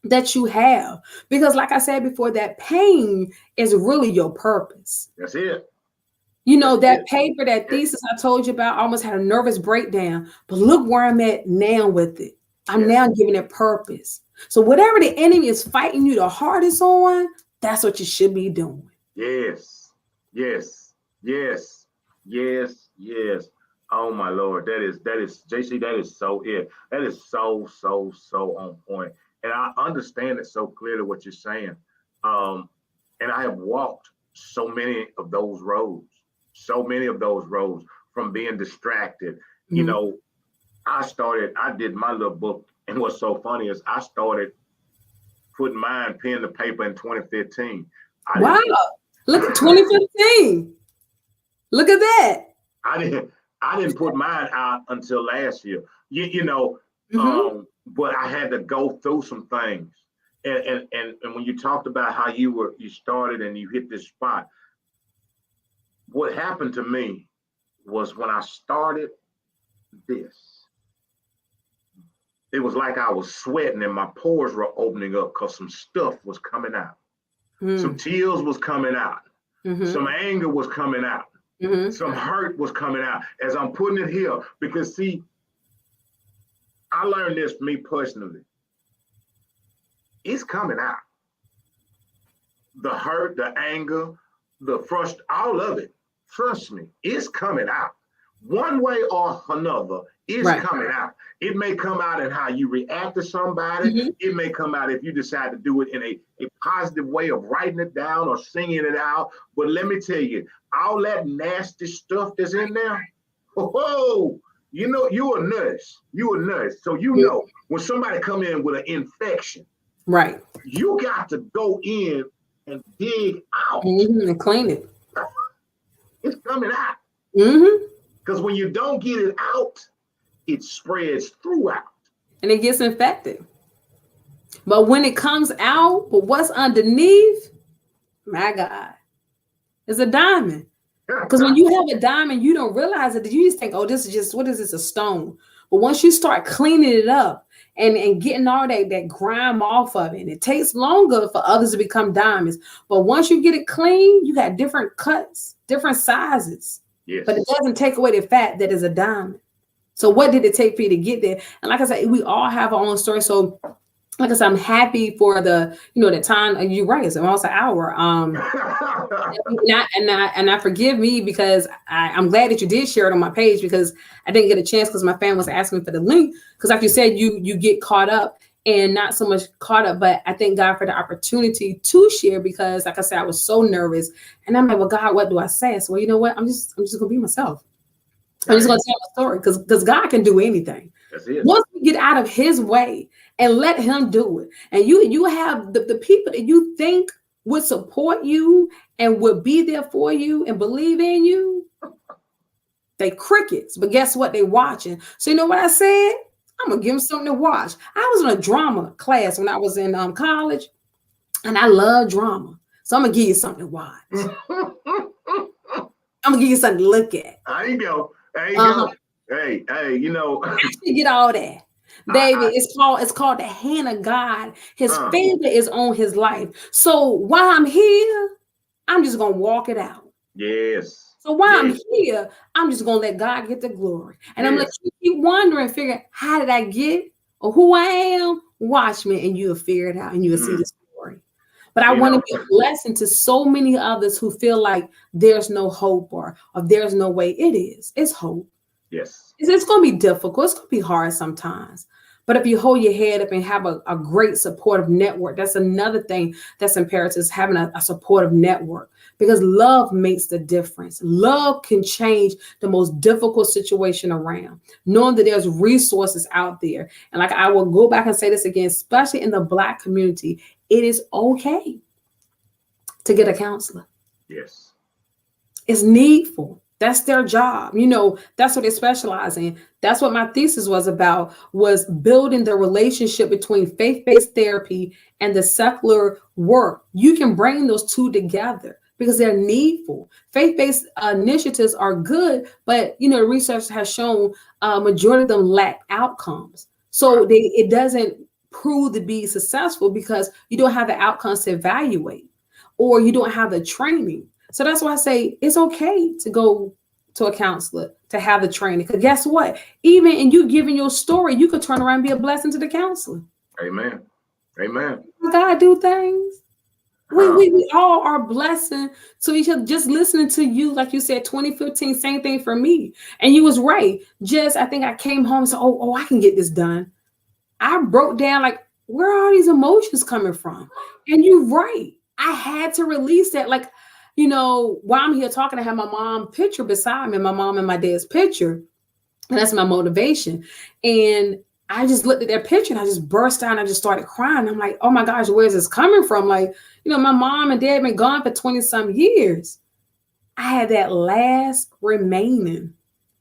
that you have, because like I said before, that pain is really your purpose. That's it. You know, that paper, that thesis I told you about, I almost had a nervous breakdown, but look where I'm at now with it. I'm now giving it purpose. So whatever the enemy is fighting you the hardest on, that's what you should be doing. Yes. Oh my Lord, that is JC, that is so it. That is so on point. And I understand it so clearly what you're saying. And I have walked so many of those roads from being distracted. You know, I did my little book, and what's so funny is I started putting mine pen to paper in 2015. Wow. Look at 2015. Look at that. I didn't put mine out until last year. You know, but I had to go through some things. And when you talked about how you started and you hit this spot, what happened to me was when I started this, it was like I was sweating and my pores were opening up because some stuff was coming out. Some tears was coming out. Some anger was coming out. Some hurt was coming out as I'm putting it here. Because see, I learned this for me personally. It's coming out. The hurt, the anger, the frustration, all of it. Trust me, it's coming out. One way or another, it's coming out. It may come out in how you react to somebody. It may come out if you decide to do it in a positive way of writing it down or singing it out. But let me tell you, all that nasty stuff that's in there, you know, you a nurse. So you know when somebody come in with an infection, you got to go in and dig out and clean it. It's coming out. Because when you don't get it out, it spreads throughout. And it gets infected. But when it comes out, but what's underneath, my God, it's a diamond. Because when you have a diamond, you don't realize it. You just think, oh, this is just, what is this, a stone? But once you start cleaning it up and getting all that grime off of it, and it takes longer for others to become diamonds. But once you get it clean, you got different cuts, different sizes. But it doesn't take away the fact that it's a diamond. So what did it take for you to get there? And like I said, we all have our own story. So like I said, I'm happy for the time. You're right. It's almost an hour. And I forgive me because I'm glad that you did share it on my page, because I didn't get a chance because my fan was asking me for the link. Because like you said, you get caught up and not so much caught up. But I thank God for the opportunity to share, because like I said, I was so nervous, and I'm like, well, God, what do I say? I said, well, you know what? I'm just gonna be myself. I'm just gonna tell a story, because God can do anything. That's it. Once we get out of his way and let him do it, and you have the people that you think would support you and would be there for you and believe in you, they crickets. But guess what? They watching. So you know what I said? I'm gonna give them something to watch. I was in a drama class when I was in college, and I love drama. So I'm gonna give you something to watch. I'm gonna give you something to look at. There you go. There you go. Hey, you know. You get all that. Baby, it's called the hand of God. His favor is on his life. So while I'm here, I'm just gonna walk it out. Yes. So while I'm here, I'm just gonna let God get the glory. And I'm gonna let you keep wondering, figure, how did I get or who I am? Watch me, and you'll figure it out, and you'll see the story. But I want to be a blessing to so many others who feel like there's no hope or there's no way. It is. It's hope. Yes. It's going to be difficult. It's going to be hard sometimes. But if you hold your head up and have a great supportive network, that's another thing that's imperative, is having a supportive network, because love makes the difference. Love can change the most difficult situation around, knowing that there's resources out there. And like I will go back and say this again, especially in the Black community, it is okay to get a counselor. Yes. It's needful. That's their job. You know, that's what they specialize in. That's what my thesis was about, was building the relationship between faith-based therapy and the secular work. You can bring those two together because they're needful. Faith-based initiatives are good, but, you know, research has shown majority of them lack outcomes. So it doesn't prove to be successful because you don't have the outcomes to evaluate, or you don't have the training. So that's why I say it's okay to go to a counselor, to have the training. Because guess what? Even in you giving your story, you could turn around and be a blessing to the counselor. Amen. Amen. God do things. We all are blessing to each other. Just listening to you, like you said, 2015, same thing for me. And you was right. Just, I think I came home and said, oh, I can get this done. I broke down like, where are all these emotions coming from? And you're right. I had to release that. Like, you know, while I'm here talking, I have my mom's picture beside me, my mom and my dad's picture. And that's my motivation. And I just looked at that picture and I just burst out and I just started crying. I'm like, oh my gosh, where's this coming from? Like, you know, my mom and dad been gone for 20 some years. I had that last remaining.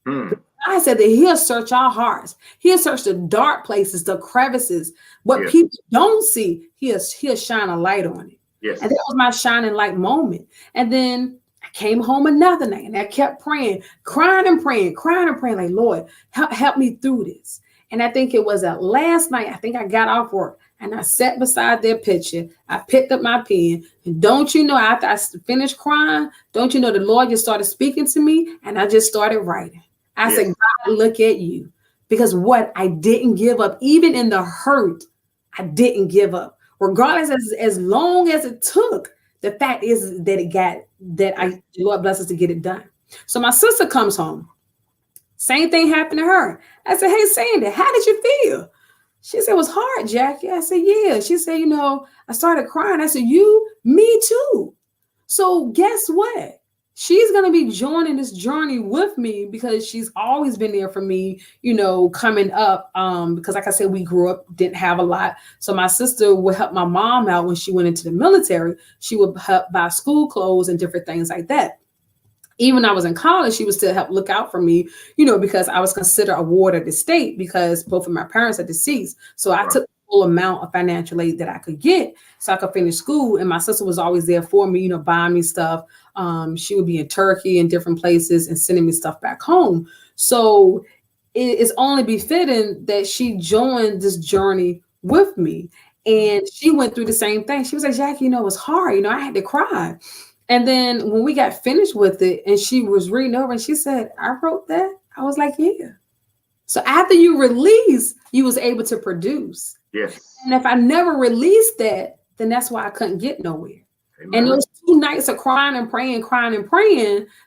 I said that he'll search our hearts. He'll search the dark places, the crevices, what people don't see. He'll shine a light on it. Yes. And that was my shining light moment. And then I came home another night and I kept praying, crying and praying, like, Lord, help me through this. And I think it was that last night, I think I got off work and I sat beside their picture. I picked up my pen. And don't you know, after I finished crying, don't you know, the Lord just started speaking to me and I just started writing. I said, God, look at you. Because what? I didn't give up. Even in the hurt, I didn't give up. Regardless, as long as it took, the fact is that the Lord bless us to get it done. So my sister comes home. Same thing happened to her. I said, hey, Sandy, how did you feel? She said, it was hard, Jackie. I said, yeah. She said, you know, I started crying. I said, me too. So guess what? She's going to be joining this journey with me because she's always been there for me, you know, coming up. Because like I said, we grew up, didn't have a lot. So my sister would help my mom out when she went into the military. She would help buy school clothes and different things like that. Even when I was in college, she would still help look out for me, you know, because I was considered a ward of the state because both of my parents are deceased. So I took the full amount of financial aid that I could get so I could finish school. And my sister was always there for me, you know, buying me stuff. She would be in Turkey and different places and sending me stuff back home. So it is only befitting that she joined this journey with me. And she went through the same thing. She was like, Jackie, you know, it was hard. You know, I had to cry. And then when we got finished with it and she was reading over and she said, I wrote that. I was like, yeah. So after you release, you was able to produce. Yes. And if I never released that, then that's why I couldn't get nowhere. And those 2 nights of crying and praying,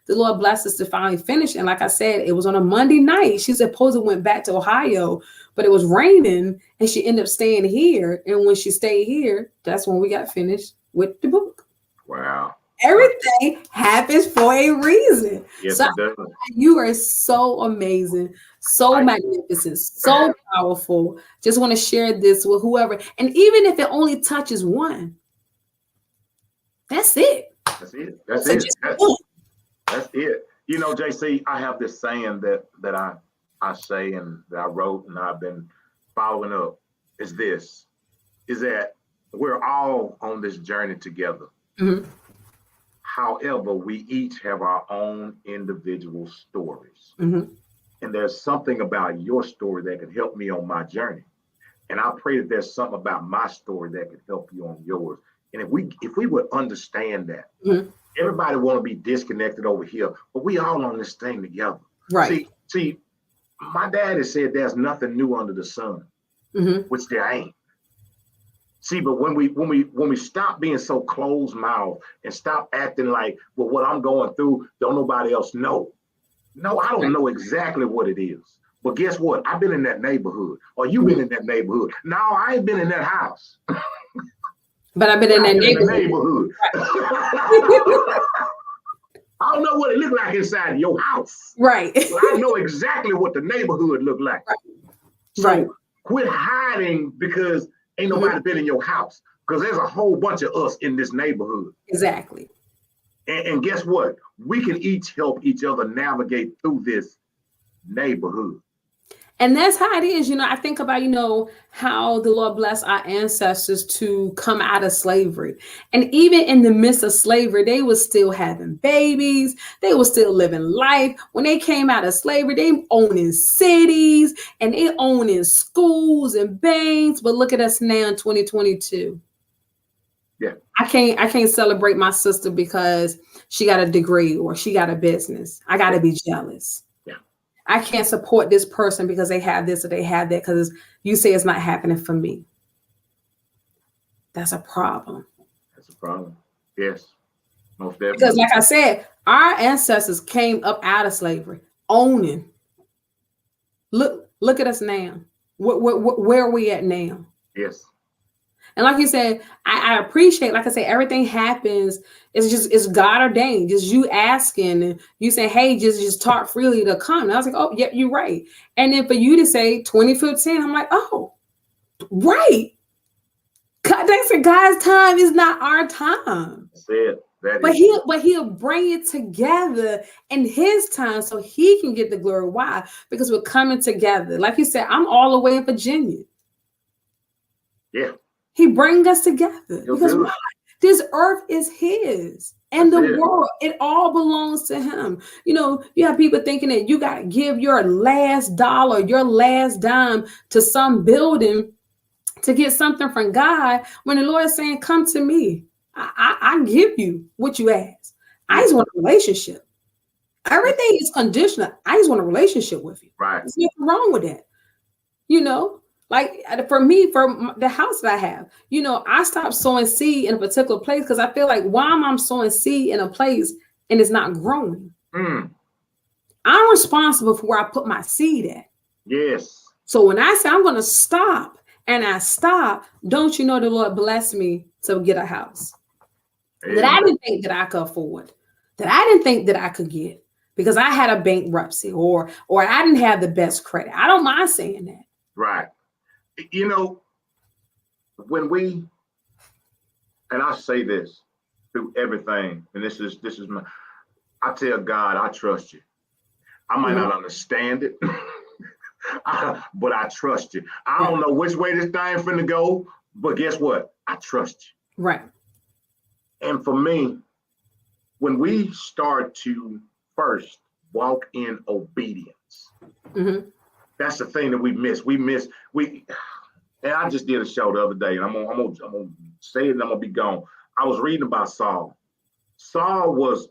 the Lord blessed us to finally finish. And like I said, it was on a Monday night. She supposedly went back to Ohio, but it was raining and she ended up staying here. And when she stayed here, that's when we got finished with the book. Wow. Everything happens for a reason. Yes, so it does. You are so amazing, so magnificent, so powerful. Just want to share this with whoever. And even if it only touches one, that's it. That's it. That's it. That's it. You know, JC, I have this saying that I say and that I wrote and I've been following up is that we're all on this journey together. Mm-hmm. However, we each have our own individual stories. Mm-hmm. And there's something about your story that can help me on my journey. And I pray that there's something about my story that can help you on yours. And if we would understand that, everybody want to be disconnected over here, but we all on this thing together. Right. See, my daddy said there's nothing new under the sun, which there ain't. See, but when we stop being so closed-mouthed and stop acting like, well, what I'm going through, don't nobody else know. No, I don't know exactly what it is. But guess what? I've been in that neighborhood, or you've been in that neighborhood. No, I ain't been in that house. But I've been in that neighborhood. I don't know what it looked like inside your house. Right. But I know exactly what the neighborhood looked like. So quit hiding because ain't nobody been in your house. Because there's a whole bunch of us in this neighborhood. Exactly. And guess what? We can each help each other navigate through this neighborhood. And that's how it is. I think about, how the Lord blessed our ancestors to come out of slavery. And even in the midst of slavery, they were still having babies. They were still living life. When they came out of slavery, they owning cities and they owning schools and banks. But look at us now in 2022. Yeah. I can't celebrate my sister because she got a degree or she got a business. I got to be jealous. I can't support this person because they have this or they have that because you say it's not happening for me. That's a problem. That's a problem. Yes. Most definitely. Because like I said, our ancestors came up out of slavery, owning. Look at us now. Where are we at now? Yes. And like you said, I appreciate, like I say, everything happens. It's God ordained. Just you asking and you say, hey, just talk freely to come. And I was like, oh, yeah, you're right. And then for you to say 2015, I'm like, oh, right. God, they said God's time is not our time. That's it. But he'll bring it together in his time so he can get the glory. Why? Because we're coming together. Like you said, I'm all the way in Virginia. Yeah. He brings us together because why? This earth is his and the world, it all belongs to him. You have people thinking that you got to give your last dollar, your last dime to some building to get something from God when the Lord is saying, come to me. I give you what you ask. I just want a relationship. Everything is conditional. I just want a relationship with you. Right. There's nothing wrong with that. Like for me, for the house that I have, I stopped sowing seed in a particular place because I feel like why am I sowing seed in a place and it's not growing? I'm responsible for where I put my seed at. Yes. So when I say I'm going to stop and I stop, don't you know the Lord blessed me to get a house that I didn't think that I could afford, that I didn't think that I could get because I had a bankruptcy or I didn't have the best credit. I don't mind saying that. Right. When we, and I say this through everything, and this is I tell God, I trust you. I might not understand it, but I trust you. I don't know which way this thing finna go, but guess what? I trust you. Right. And for me, when we start to first walk in obedience, that's the thing that we miss. And I just did a show the other day, and I'm gonna say it, and I'm gonna be gone. I was reading about Saul. Saul was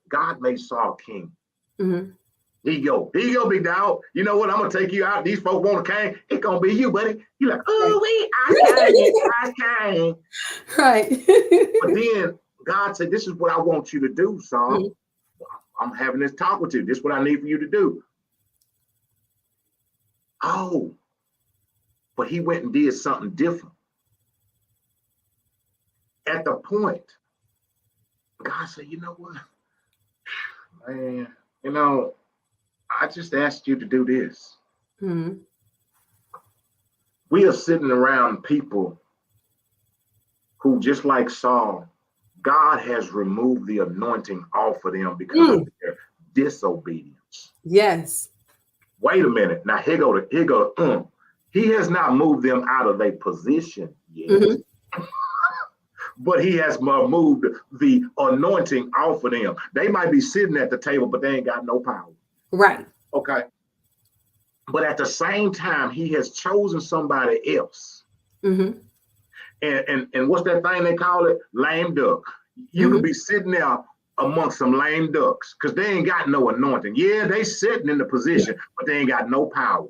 God made Saul king. Here you go, big dog. You know what? I'm gonna take you out. These folks want a king. It's gonna be you, buddy. You're like, oh wait, I came. Right. But then God said, this is what I want you to do, son. I'm having this talk with you. This is what I need for you to do. Oh, but he went and did something different. At the point, God said, you know what? Man, you know, I just asked you to do this. We are sitting around people who, just like Saul, God has removed the anointing off of them because of their disobedience. Yes. Wait a minute. Now here go. He has not moved them out of their position yet. But he has moved the anointing off of them. They might be sitting at the table, but they ain't got no power. Right. Okay. But at the same time, he has chosen somebody else. And what's that thing they call it? Lame duck. You could be sitting there amongst some lame ducks because they ain't got no anointing. Yeah, they sitting in the position, but they ain't got no power.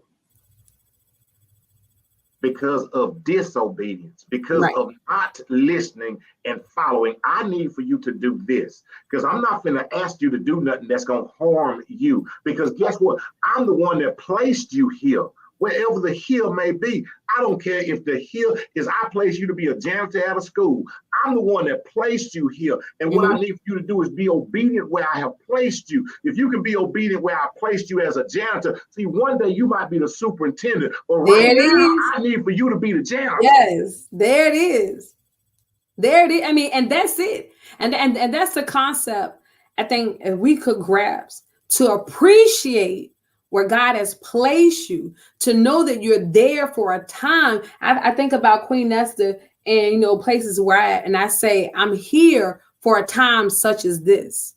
Because of disobedience, because of not listening and following. I need for you to do this because I'm not going to ask you to do nothing that's going to harm you. Because guess what? I'm the one that placed you here, wherever the hill may be. I don't care if the hill is I place you to be a janitor at a school. I'm the one that placed you here. And what I need for you to do is be obedient where I have placed you. If you can be obedient where I placed you as a janitor, see, one day you might be the superintendent, but right now I need for you to be the janitor. Yes, there it is. There it is. I mean, and that's it. And that's the concept I think if we could grasp to appreciate where God has placed you, to know that you're there for a time. I think about Queen Esther and, you know, places where I say, I'm here for a time such as this.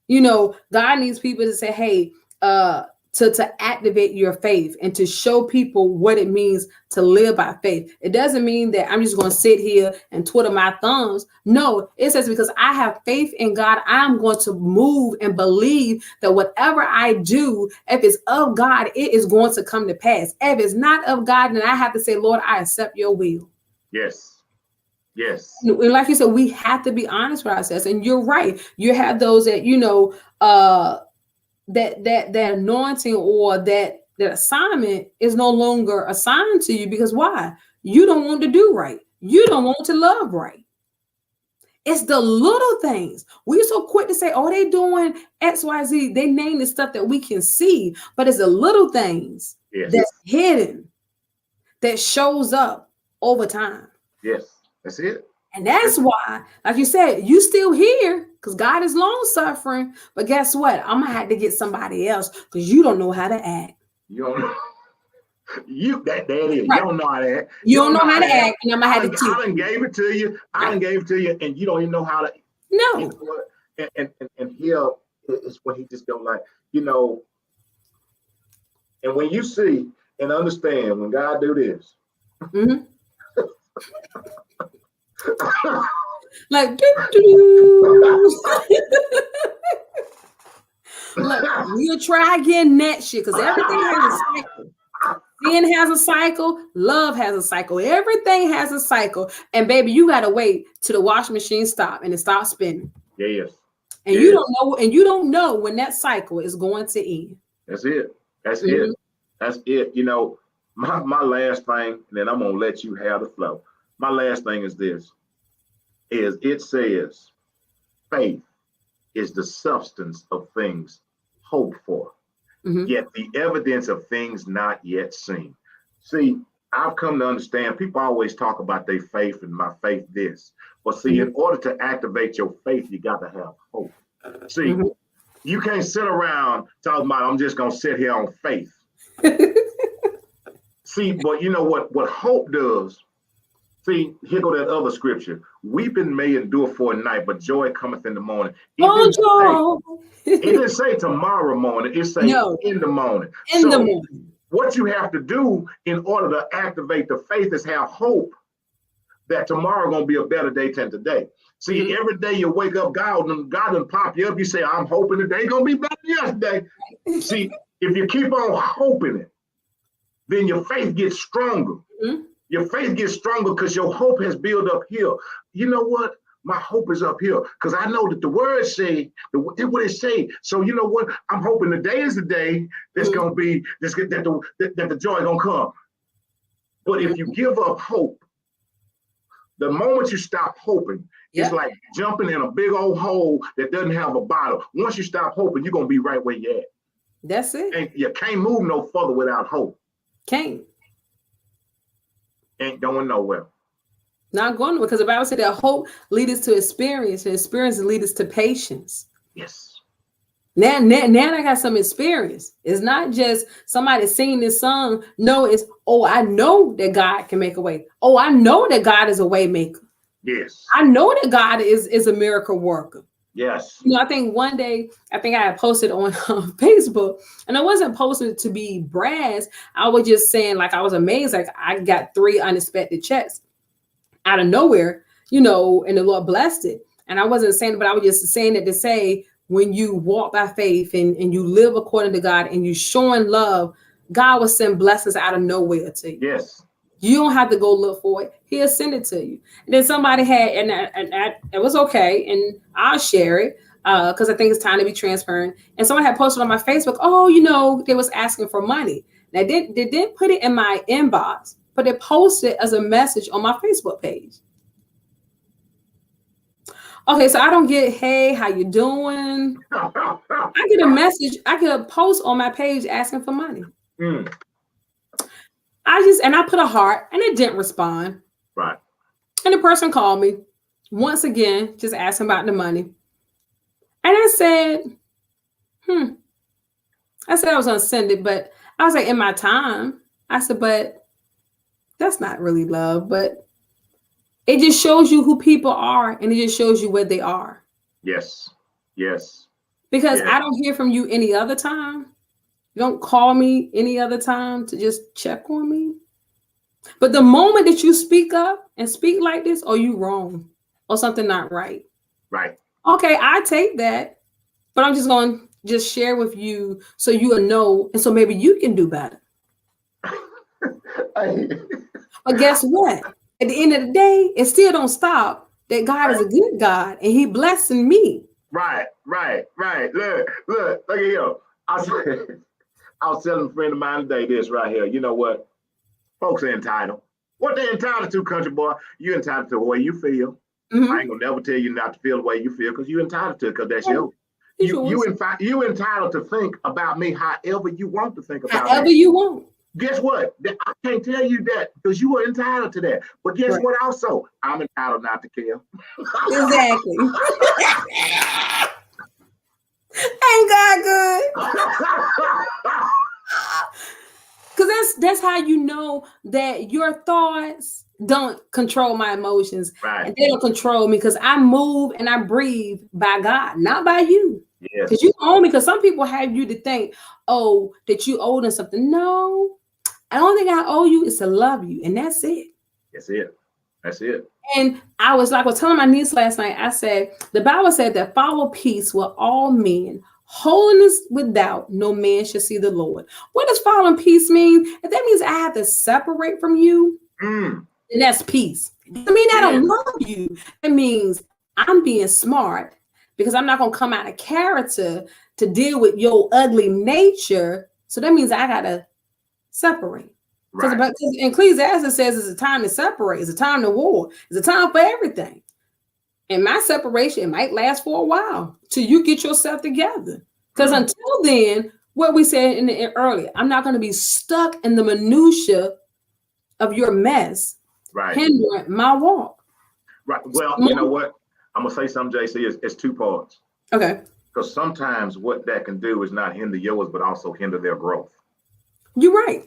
You know, God needs people to say, hey, to activate your faith and to show people what it means to live by faith. It doesn't mean that I'm just going to sit here and twiddle my thumbs. No, it says because I have faith in God, I'm going to move and believe that whatever I do, if it's of God, it is going to come to pass. If it's not of God, then I have to say, Lord, I accept your will. Yes. Yes. And like you said, we have to be honest with ourselves. And you're right. You have those that, you know, that anointing or that assignment is no longer assigned to you because why? You don't want to do right. You don't want to love right. It's the little things. We're so quick to say, oh, they doing X, Y, Z. They name the stuff that we can see, but it's the little things that's hidden that shows up over time. Yes, that's it. And that's why, like you said, you still here because God is long suffering. But guess what? I'm gonna have to get somebody else because you don't know how to act. You don't know. That is. Right. You don't know how to act. You don't know how to act, and I'm gonna have to teach. I done gave it to you. I done gave it to you, and you don't even know how to. No. And here is when he just go like, you know. And when you see and understand when God do this. Like, look, we'll try again next year because everything has a cycle. Sin has a cycle, love has a cycle, everything has a cycle. And baby, you gotta wait till the washing machine stop and it stops spinning. Yes. And you don't know when that cycle is going to end. That's it. That's it. That's it. You know, my last thing, and then I'm gonna let you have the flow. My last thing is this, is it says faith is the substance of things hoped for, yet the evidence of things not yet seen. See, I've come to understand people always talk about their faith and my faith this. But see, in order to activate your faith, you got to have hope. See, you can't sit around talking about I'm just gonna sit here on faith. See, but you know what hope does? See, here go that other scripture. Weeping may endure for a night, but joy cometh in the morning. It didn't say tomorrow morning. It says in the morning. In the morning. What you have to do in order to activate the faith is have hope that tomorrow going to be a better day than today. See, every day you wake up, God done pop you up. You say, I'm hoping today going to be better than yesterday. See, if you keep on hoping it, then your faith gets stronger. Your faith gets stronger because your hope has built up here. You know what? My hope is up here because I know that the word say what it say. So you know what? I'm hoping the day is the day that's gonna be that the joy gonna come. But if you give up hope, the moment you stop hoping, it's like jumping in a big old hole that doesn't have a bottom. Once you stop hoping, you're gonna be right where you're at. That's it. And you can't move no further without hope. Can't. Ain't going nowhere. Not going nowhere, because the Bible said that hope leads us to experience, and experience leads us to patience. Yes. Now I got some experience. It's not just somebody singing this song. No, it's, oh, I know that God can make a way. Oh, I know that God is a way maker. Yes. I know that God is a miracle worker. Yes. You know, I think one day, I had posted on Facebook, and I wasn't posting to be brass. I was just saying, like, I was amazed. Like, I got 3 unexpected checks out of nowhere, you know, and the Lord blessed it. And I wasn't saying, but I was just saying it to say, when you walk by faith and you live according to God and you showing love, God will send blessings out of nowhere to you. Yes. You don't have to go look for it. He'll send it to you. And then somebody had, and it was okay, and I'll share it because I think it's time to be transparent. And someone had posted on my Facebook, oh, you know, they was asking for money. Now, they didn't put it in my inbox, but they posted as a message on my Facebook page. Okay, so I don't get, hey, how you doing? I get a message, I get a post on my page asking for money. I put a heart, and it didn't respond. Right. And the person called me once again, just asking about the money. And I said, I said I was gonna send it, but I was like, in my time. I said, but that's not really love, but it just shows you who people are, and it just shows you where they are. Yes. Yes. Because I don't hear from you any other time. You don't call me any other time to just check on me. But the moment that you speak up and speak like this, oh, you wrong or something not right. Right. Okay, I take that, but I'm just going to share with you so you will know, and so maybe you can do better. But guess what? At the end of the day, it still don't stop that God is a good God and He blessing me. Right. Look at here. I was telling a friend of mine today this right here. You know what? Folks are entitled. What they entitled to, country boy? You entitled to the way you feel. I ain't gonna never tell you not to feel the way you feel because you entitled to it because that's yours. You entitled to think about me however you want to think about me. However you want. Guess what? I can't tell you that because you were entitled to that. But guess what also? I'm entitled not to care. Exactly. Ain't God good? Because that's how you know that your thoughts don't control my emotions. Right. And they don't control me because I move and I breathe by God, not by you. Yes. Because you own me. Because some people have you to think, oh, that you owe them something. No, I don't think I owe you is to love you. And that's it. That's it. That's it. And I was telling my niece last night, I said, the Bible said that follow peace with all men, holiness without no man shall see the Lord. What does following peace mean? If that means I have to separate from you, then that's peace. It doesn't mean I don't love you. It means I'm being smart because I'm not going to come out of character to deal with your ugly nature. So that means I got to separate. Because Ecclesiastes says it's a time to separate. It's a time to war. It's a time for everything. And my separation, it might last for a while till you get yourself together. Because until then, what we said earlier, I'm not going to be stuck in the minutia of your mess, hindering my walk. Right. Well, you know what? I'm going to say something, JC. It's 2 parts. Okay. Because sometimes what that can do is not hinder yours, but also hinder their growth. You're right.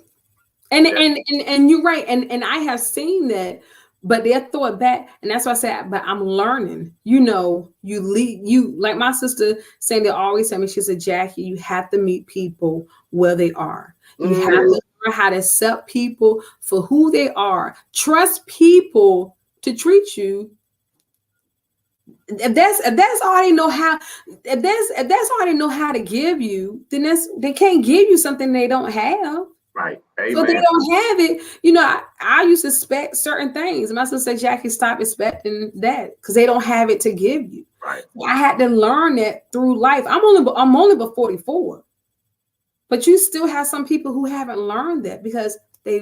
And you're right. And I have seen that, but they're thought back. And that's why I said, but I'm learning, you know, like my sister saying, they always tell me, she said, Jackie, you have to meet people where they are. You have to learn how to accept people for who they are. Trust people to treat you. If that's all they know how, if that's all they know how to give you, then they can't give you something they don't have. Right. So they Amen. don't have it. You know, I used to expect certain things. My sister said, Jackie, stop expecting that because they don't have it to give you. Right. I had to learn that through life. I'm only but 44. But you still have some people who haven't learned that because they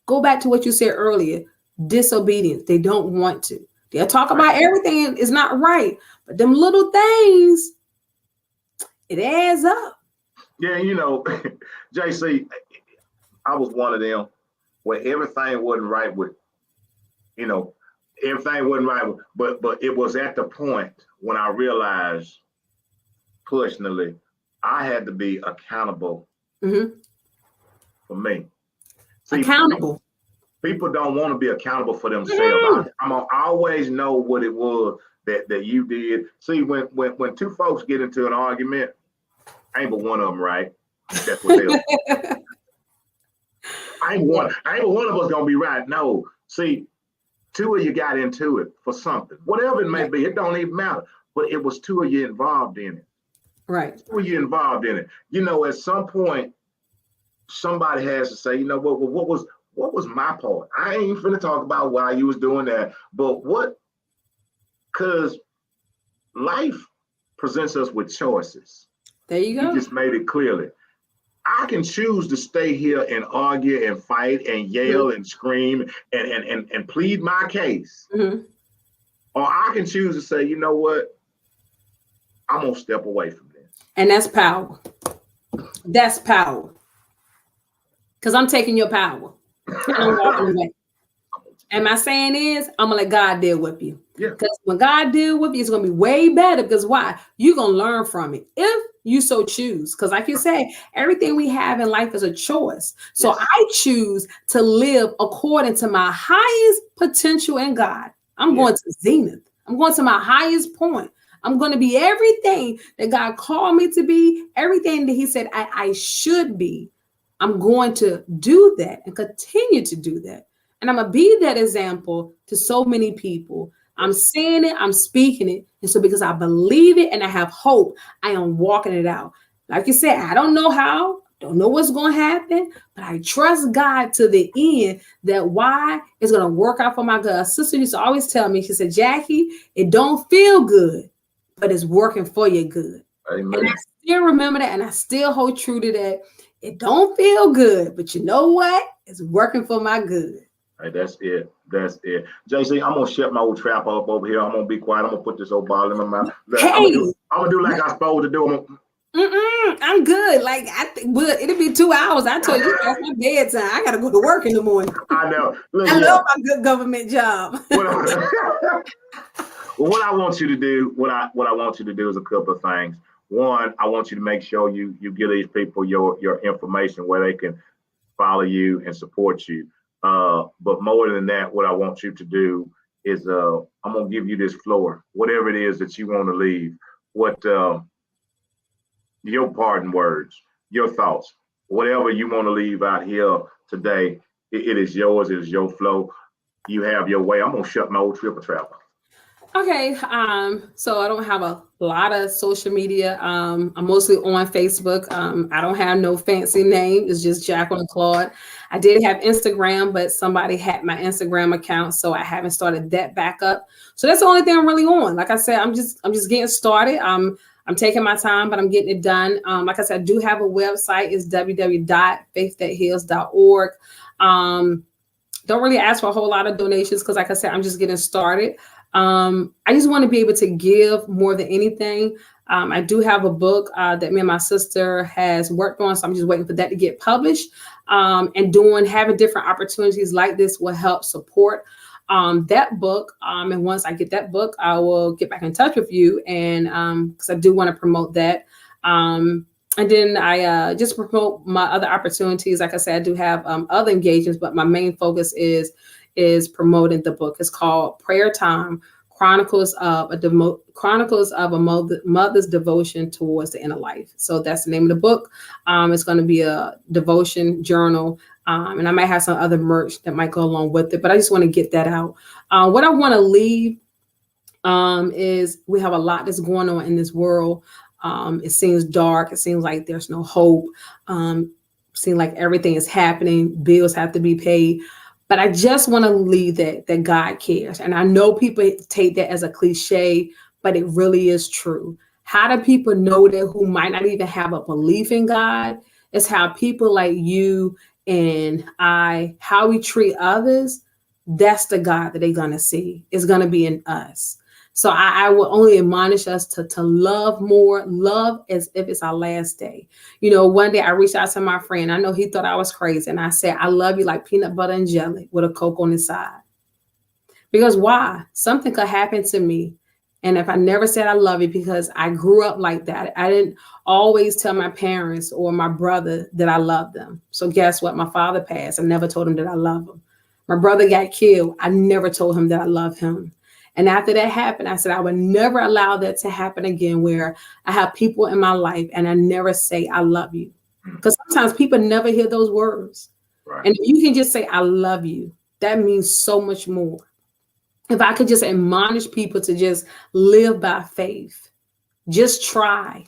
go back to what you said earlier, disobedience. They don't want to. They'll talk about everything is not right, but them little things, it adds up. Yeah, you know, JC, I was one of them where everything wasn't right with, you know, everything wasn't right, but it was at the point when I realized personally I had to be accountable for me. See, Accountable. People don't want to be accountable for themselves. I'm gonna always know what it was that you did. See, when two folks get into an argument, ain't but one of them right. That's what they'll. ain't one of us gonna be right. No, see, two of you got into it for something, whatever it may be. It don't even matter. But it was two of you involved in it. Right. Two of you involved in it. You know, at some point, somebody has to say, you know what was my part? I ain't finna talk about why you was doing that, but what? Because life presents us with choices. There you go. You just made it clearly. I can choose to stay here and argue and fight and yell and scream and plead my case. Or I can choose to say, you know what? I'm going to step away from this. And that's power. That's power. Because I'm taking your power. And I'm walking away. And my saying is, I'm going to let God deal with you. Because when God deal with you, it's going to be way better. Because why? You're going to learn from it. If you so choose. Because like you say, everything we have in life is a choice. So I choose to live according to my highest potential in God. I'm going to zenith. I'm going to my highest point. I'm going to be everything that God called me to be, everything that he said I should be. I'm going to do that and continue to do that. And I'm going to be that example to so many people. I'm saying it, I'm speaking it. And so because I believe it and I have hope, I am walking it out. Like you said, I don't know how, don't know what's going to happen, but I trust God to the end that why it's going to work out for my good. Sister used to always tell me, she said, Jackie, it don't feel good, but it's working for your good. Amen. And I still remember that and I still hold true to that. It don't feel good, but you know what? It's working for my good. Right, that's it. That's it. JC, I'm gonna shut my old trap up over here. I'm gonna be quiet. I'm gonna put this old ball in my mouth. I'm gonna do like I'm supposed to do. I'm good. Like but it'll be 2 hours. I told you that's my bedtime. I gotta go to work in the morning. I know. I love my good government job. What I want you to do, what I want you to do is a couple of things. One, I want you to make sure you give these people your information where they can follow you and support you. But more than that, what I want you to do is I'm gonna give you this floor, whatever it is that you want to leave. What your parting words, your thoughts, whatever you want to leave out here today, it is yours. It is your flow. You have your way. I'm gonna shut my old triple trap. Okay, so I don't have a lot of social media. I'm mostly on Facebook. I don't have no fancy name. It's just Jacqueline Claude. I did have Instagram, but somebody hacked my Instagram account, so I haven't started that back up. So that's the only thing I'm really on. Like I said, I'm just getting started. I'm taking my time, but I'm getting it done. Like I said, I do have a website. It's www.faiththatheals.org. Don't really ask for a whole lot of donations because, like I said, I'm just getting started. I just want to be able to give more than anything. I do have a book that me and my sister has worked on, so I'm just waiting for that to get published. And having different opportunities like this will help support that book. And once I get that book, I will get back in touch with you, and because I do want to promote that. And then I just promote my other opportunities. Like I said, I do have other engagements, but my main focus is promoting the book. It's called Prayer Time: Chronicles of a Mother's Devotion Towards the Inner Life. So that's the name of the book. It's going to be a devotion journal, and I might have some other merch that might go along with it. But I just want to get that out. What I want to leave is we have a lot that's going on in this world. It seems dark. It seems like there's no hope. seem like everything is happening. Bills have to be paid. But I just want to leave that God cares. And I know people take that as a cliche, but it really is true. How do people know that who might not even have a belief in God? It's how people like you and I, how we treat others. That's the God that they're going to see. It's going to be in us. So I will only admonish us to love more, love as if it's our last day. You know, one day I reached out to my friend. I know he thought I was crazy. And I said, I love you like peanut butter and jelly with a Coke on the side. Because why? Something could happen to me. And if I never said I love you, because I grew up like that, I didn't always tell my parents or my brother that I loved them. So guess what? My father passed. I never told him that I love him. My brother got killed. I never told him that I love him. And after that happened, I said, I would never allow that to happen again, where I have people in my life and I never say, I love you. Because sometimes people never hear those words. Right. And if you can just say, I love you, that means so much more. If I could just admonish people to just live by faith, just try.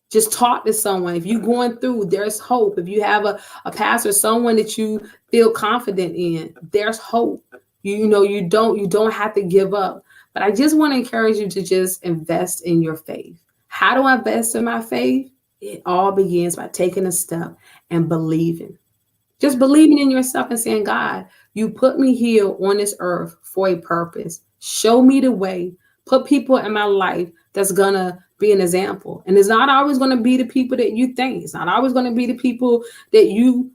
Just talk to someone. If you're going through, there's hope. If you have a pastor, someone that you feel confident in, there's hope. You know, you don't have to give up. But I just want to encourage you to just invest in your faith. How do I invest in my faith? It all begins by taking a step and believing. Just believing in yourself and saying, God, you put me here on this earth for a purpose. Show me the way. Put people in my life that's going to be an example. And it's not always going to be the people that you think. It's not always going to be the people that you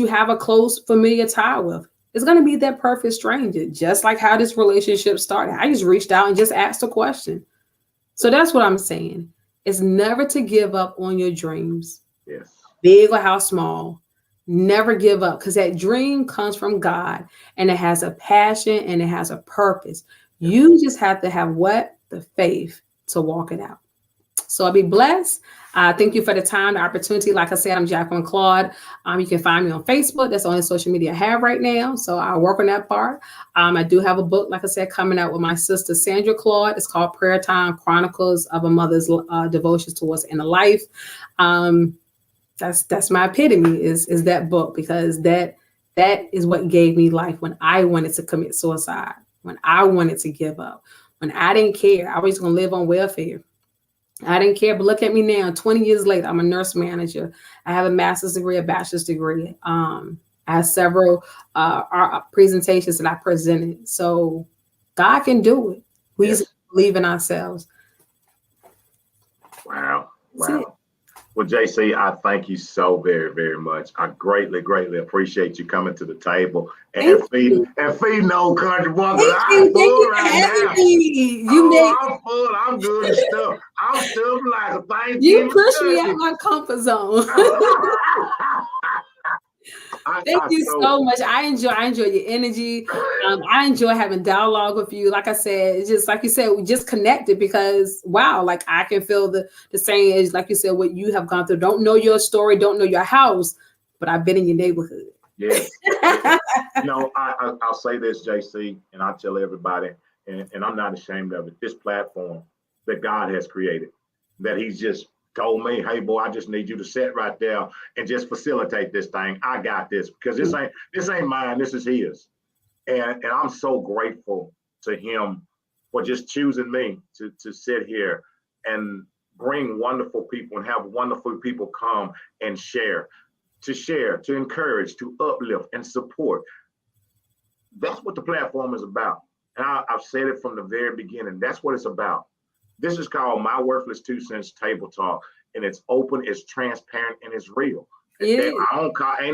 have a close familiar tie with. It's going to be that perfect stranger, just like how this relationship started. I just reached out and just asked a question. So that's what I'm saying. It's never to give up on your dreams. Yes. Big or how small. Never give up, because that dream comes from God and it has a passion and it has a purpose. You just have to have what? The faith to walk it out. So I'll be blessed. Thank you for the time, the opportunity. Like I said, I'm Jacqueline Claude. You can find me on Facebook. That's the only social media I have right now. So I'll work on that part. I do have a book, like I said, coming out with my sister, Sandra Claude. It's called Prayer Time Chronicles of a Mother's Devotions Towards Inner Life. That's my epitome is that book, because that is what gave me life when I wanted to commit suicide, when I wanted to give up, when I didn't care. I was going to live on welfare. I didn't care. But look at me now, 20 years later, I'm a nurse manager. I have a master's degree, a bachelor's degree. I have several presentations that I presented. So God can do it. We just believe in ourselves. Wow. Well, JC, I thank you so very, very much. I greatly, greatly appreciate you coming to the table and feeding old country boy. I'm full right now. I'm full. I'm good and stuff. I'm stuff like a Thanksgiving. You push me out my comfort zone. Thank you so much. I enjoy your energy. I enjoy having dialogue with you. Like I said, it's just like you said, we just connected because wow, like I can feel the same as like you said, what you have gone through. Don't know your story, don't know your house, but I've been in your neighborhood. Yes. I'll say this, JC, and I tell everybody, and I'm not ashamed of it. This platform that God has created, that He's just told me, hey boy, I just need you to sit right there and just facilitate this thing. I got this, because this ain't mine, this is His. And I'm so grateful to Him for just choosing me to sit here and bring wonderful people and have wonderful people come and share, to encourage, to uplift and support. That's what the platform is about. And I've said it from the very beginning. That's what it's about. This is called My Worthless 2 Cents Table Talk, and it's open, it's transparent, and it's real. Yeah. I don't call, I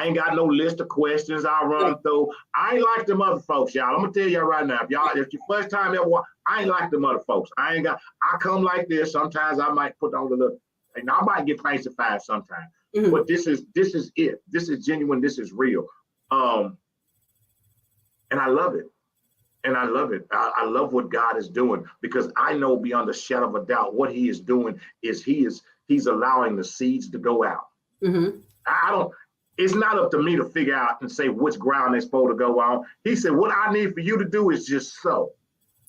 ain't got no list of questions I run through. I ain't like them other folks, y'all. I'm gonna tell y'all right now, if your first time ever watch, I ain't like them other folks. I come like this. Sometimes I might put on a little, and I might get fancified sometimes. Mm-hmm. But this is it. This is genuine. This is real. And I love it. And I love it. I love what God is doing, because I know beyond a shadow of a doubt what He is doing is He's allowing the seeds to go out. Mm-hmm. It's not up to me to figure out and say which ground they're supposed to go on. He said, what I need for you to do is just sow.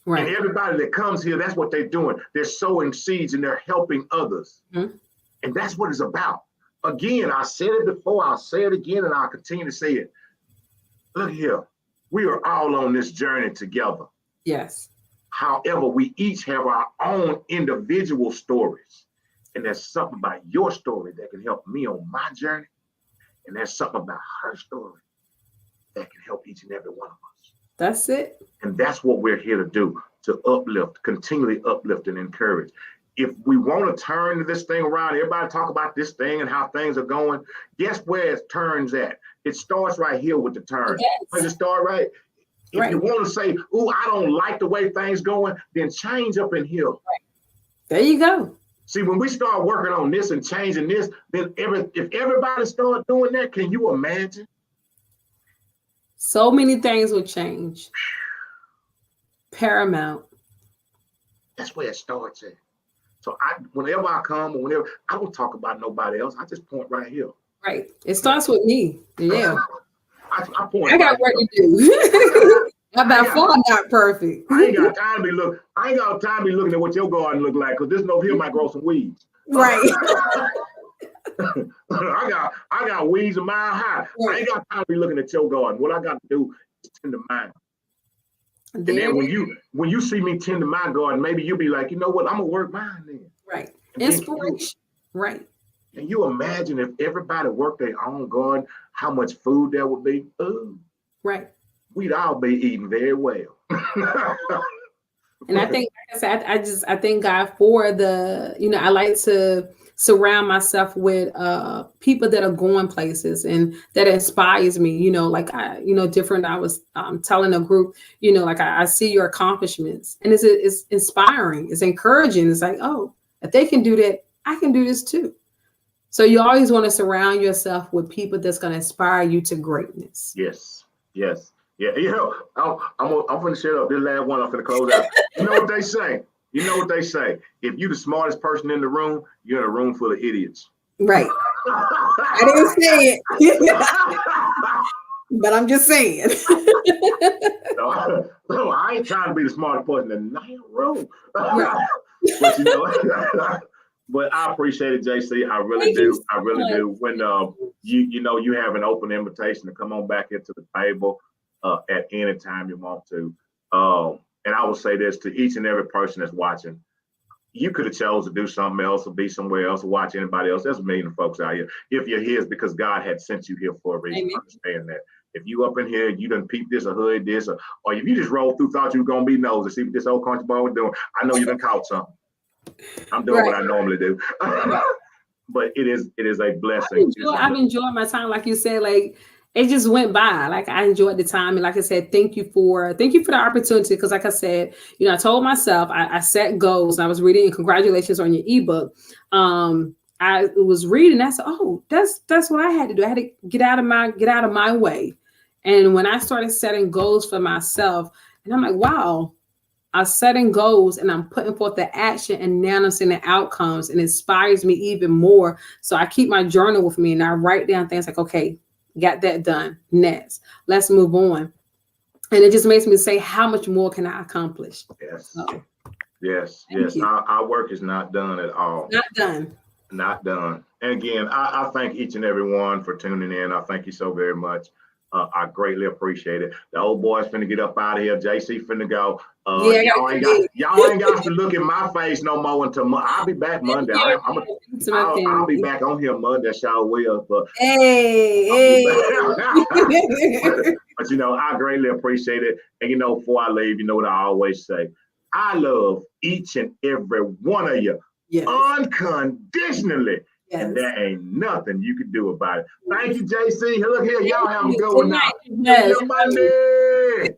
Right. And everybody that comes here, that's what they're doing. They're sowing seeds and they're helping others. Mm-hmm. And that's what it's about. Again, I said it before, I'll say it again, and I'll continue to say it. Look here, we are all on this journey together. Yes. However, we each have our own individual stories. And there's something about your story that can help me on my journey. And there's something about her story that can help each and every one of us. That's it. And that's what we're here to do, to uplift, continually uplift and encourage. If we want to turn this thing around, everybody talk about this thing and how things are going. Guess where it turns at? It starts right here with the turn. Yes. Does it start right? If you want to say, "Oh, I don't like the way things going," then change up in here. Right. There you go. See, when we start working on this and changing this, then if everybody start doing that, can you imagine? So many things will change. Paramount. That's where it starts at. So whenever I come or whenever, I don't talk about nobody else. I just point right here. Right. It starts with me. Yeah. I point. I got right work here. to do. I'm about far not perfect. I ain't got time to be looking at what your garden look like, because this over here might grow some weeds. Right. I got weeds a mile high. Right. I ain't got time to be looking at your garden. What I got to do is tend to mine. And then when you see me tend to my garden, maybe you'll be like, you know what, I'm gonna work mine then. Right. Inspiration. Right. Can you imagine if everybody worked their own garden, how much food there would be? Ooh. Right. We'd all be eating very well. And I think, like I said, I thank God for the, I like to surround myself with people that are going places and that inspires me, different. I was telling a group, like I see your accomplishments, and it's inspiring, it's encouraging. It's like, oh, if they can do that, I can do this too. So you always want to surround yourself with people that's going to inspire you to greatness. Yes. Yeah, I'm going to shut up. This last one, I'm going to close out. You know what they say? If you're the smartest person in the room, you're in a room full of idiots. Right. I didn't say it. But I'm just saying. So I ain't trying to be the smartest person in the room. Right. But I appreciate it, JC. I really do. I really do. When you have an open invitation to come on back into the table at any time you want to. And I will say this to each and every person that's watching. You could have chose to do something else or be somewhere else or watch anybody else. There's a million folks out here. If you're here, it's because God had sent you here for a reason. Understand that. If you up in here, you done peep this or heard this, or if you just rolled through, thought you were going to be nosy, see what this old country boy was doing, I know you done caught something. I'm doing what I normally do. But it is a blessing. I've enjoyed my time. Like you said, like it just went by. Like I enjoyed the time. And like I said, thank you for the opportunity. Because like I said, I told myself I set goals. And I was reading, and congratulations on your ebook. I was reading, I said, oh, that's what I had to do. I had to get out of my way. And when I started setting goals for myself, and I'm like, wow, I'm setting goals and I'm putting forth the action, and now I'm seeing the outcomes, and it inspires me even more. So I keep my journal with me and I write down things like, okay, got that done. Next, let's move on. And it just makes me say, how much more can I accomplish? Yes. So, yes. Our work is not done at all. Not done. And again, I thank each and every one for tuning in. I thank you so very much. I greatly appreciate it. The old boy's finna get up out of here. JC finna go. Y'all ain't got to look at my face no more until I'll be back Monday. I'll be back on here Monday. Y'all will. But hey. But I greatly appreciate it. And before I leave, what I always say. I love each and every one of you. Yes. Unconditionally. Yes. And there ain't nothing you can do about it. Thank you, JC. Look here, y'all have a good one now. Yes. Monday.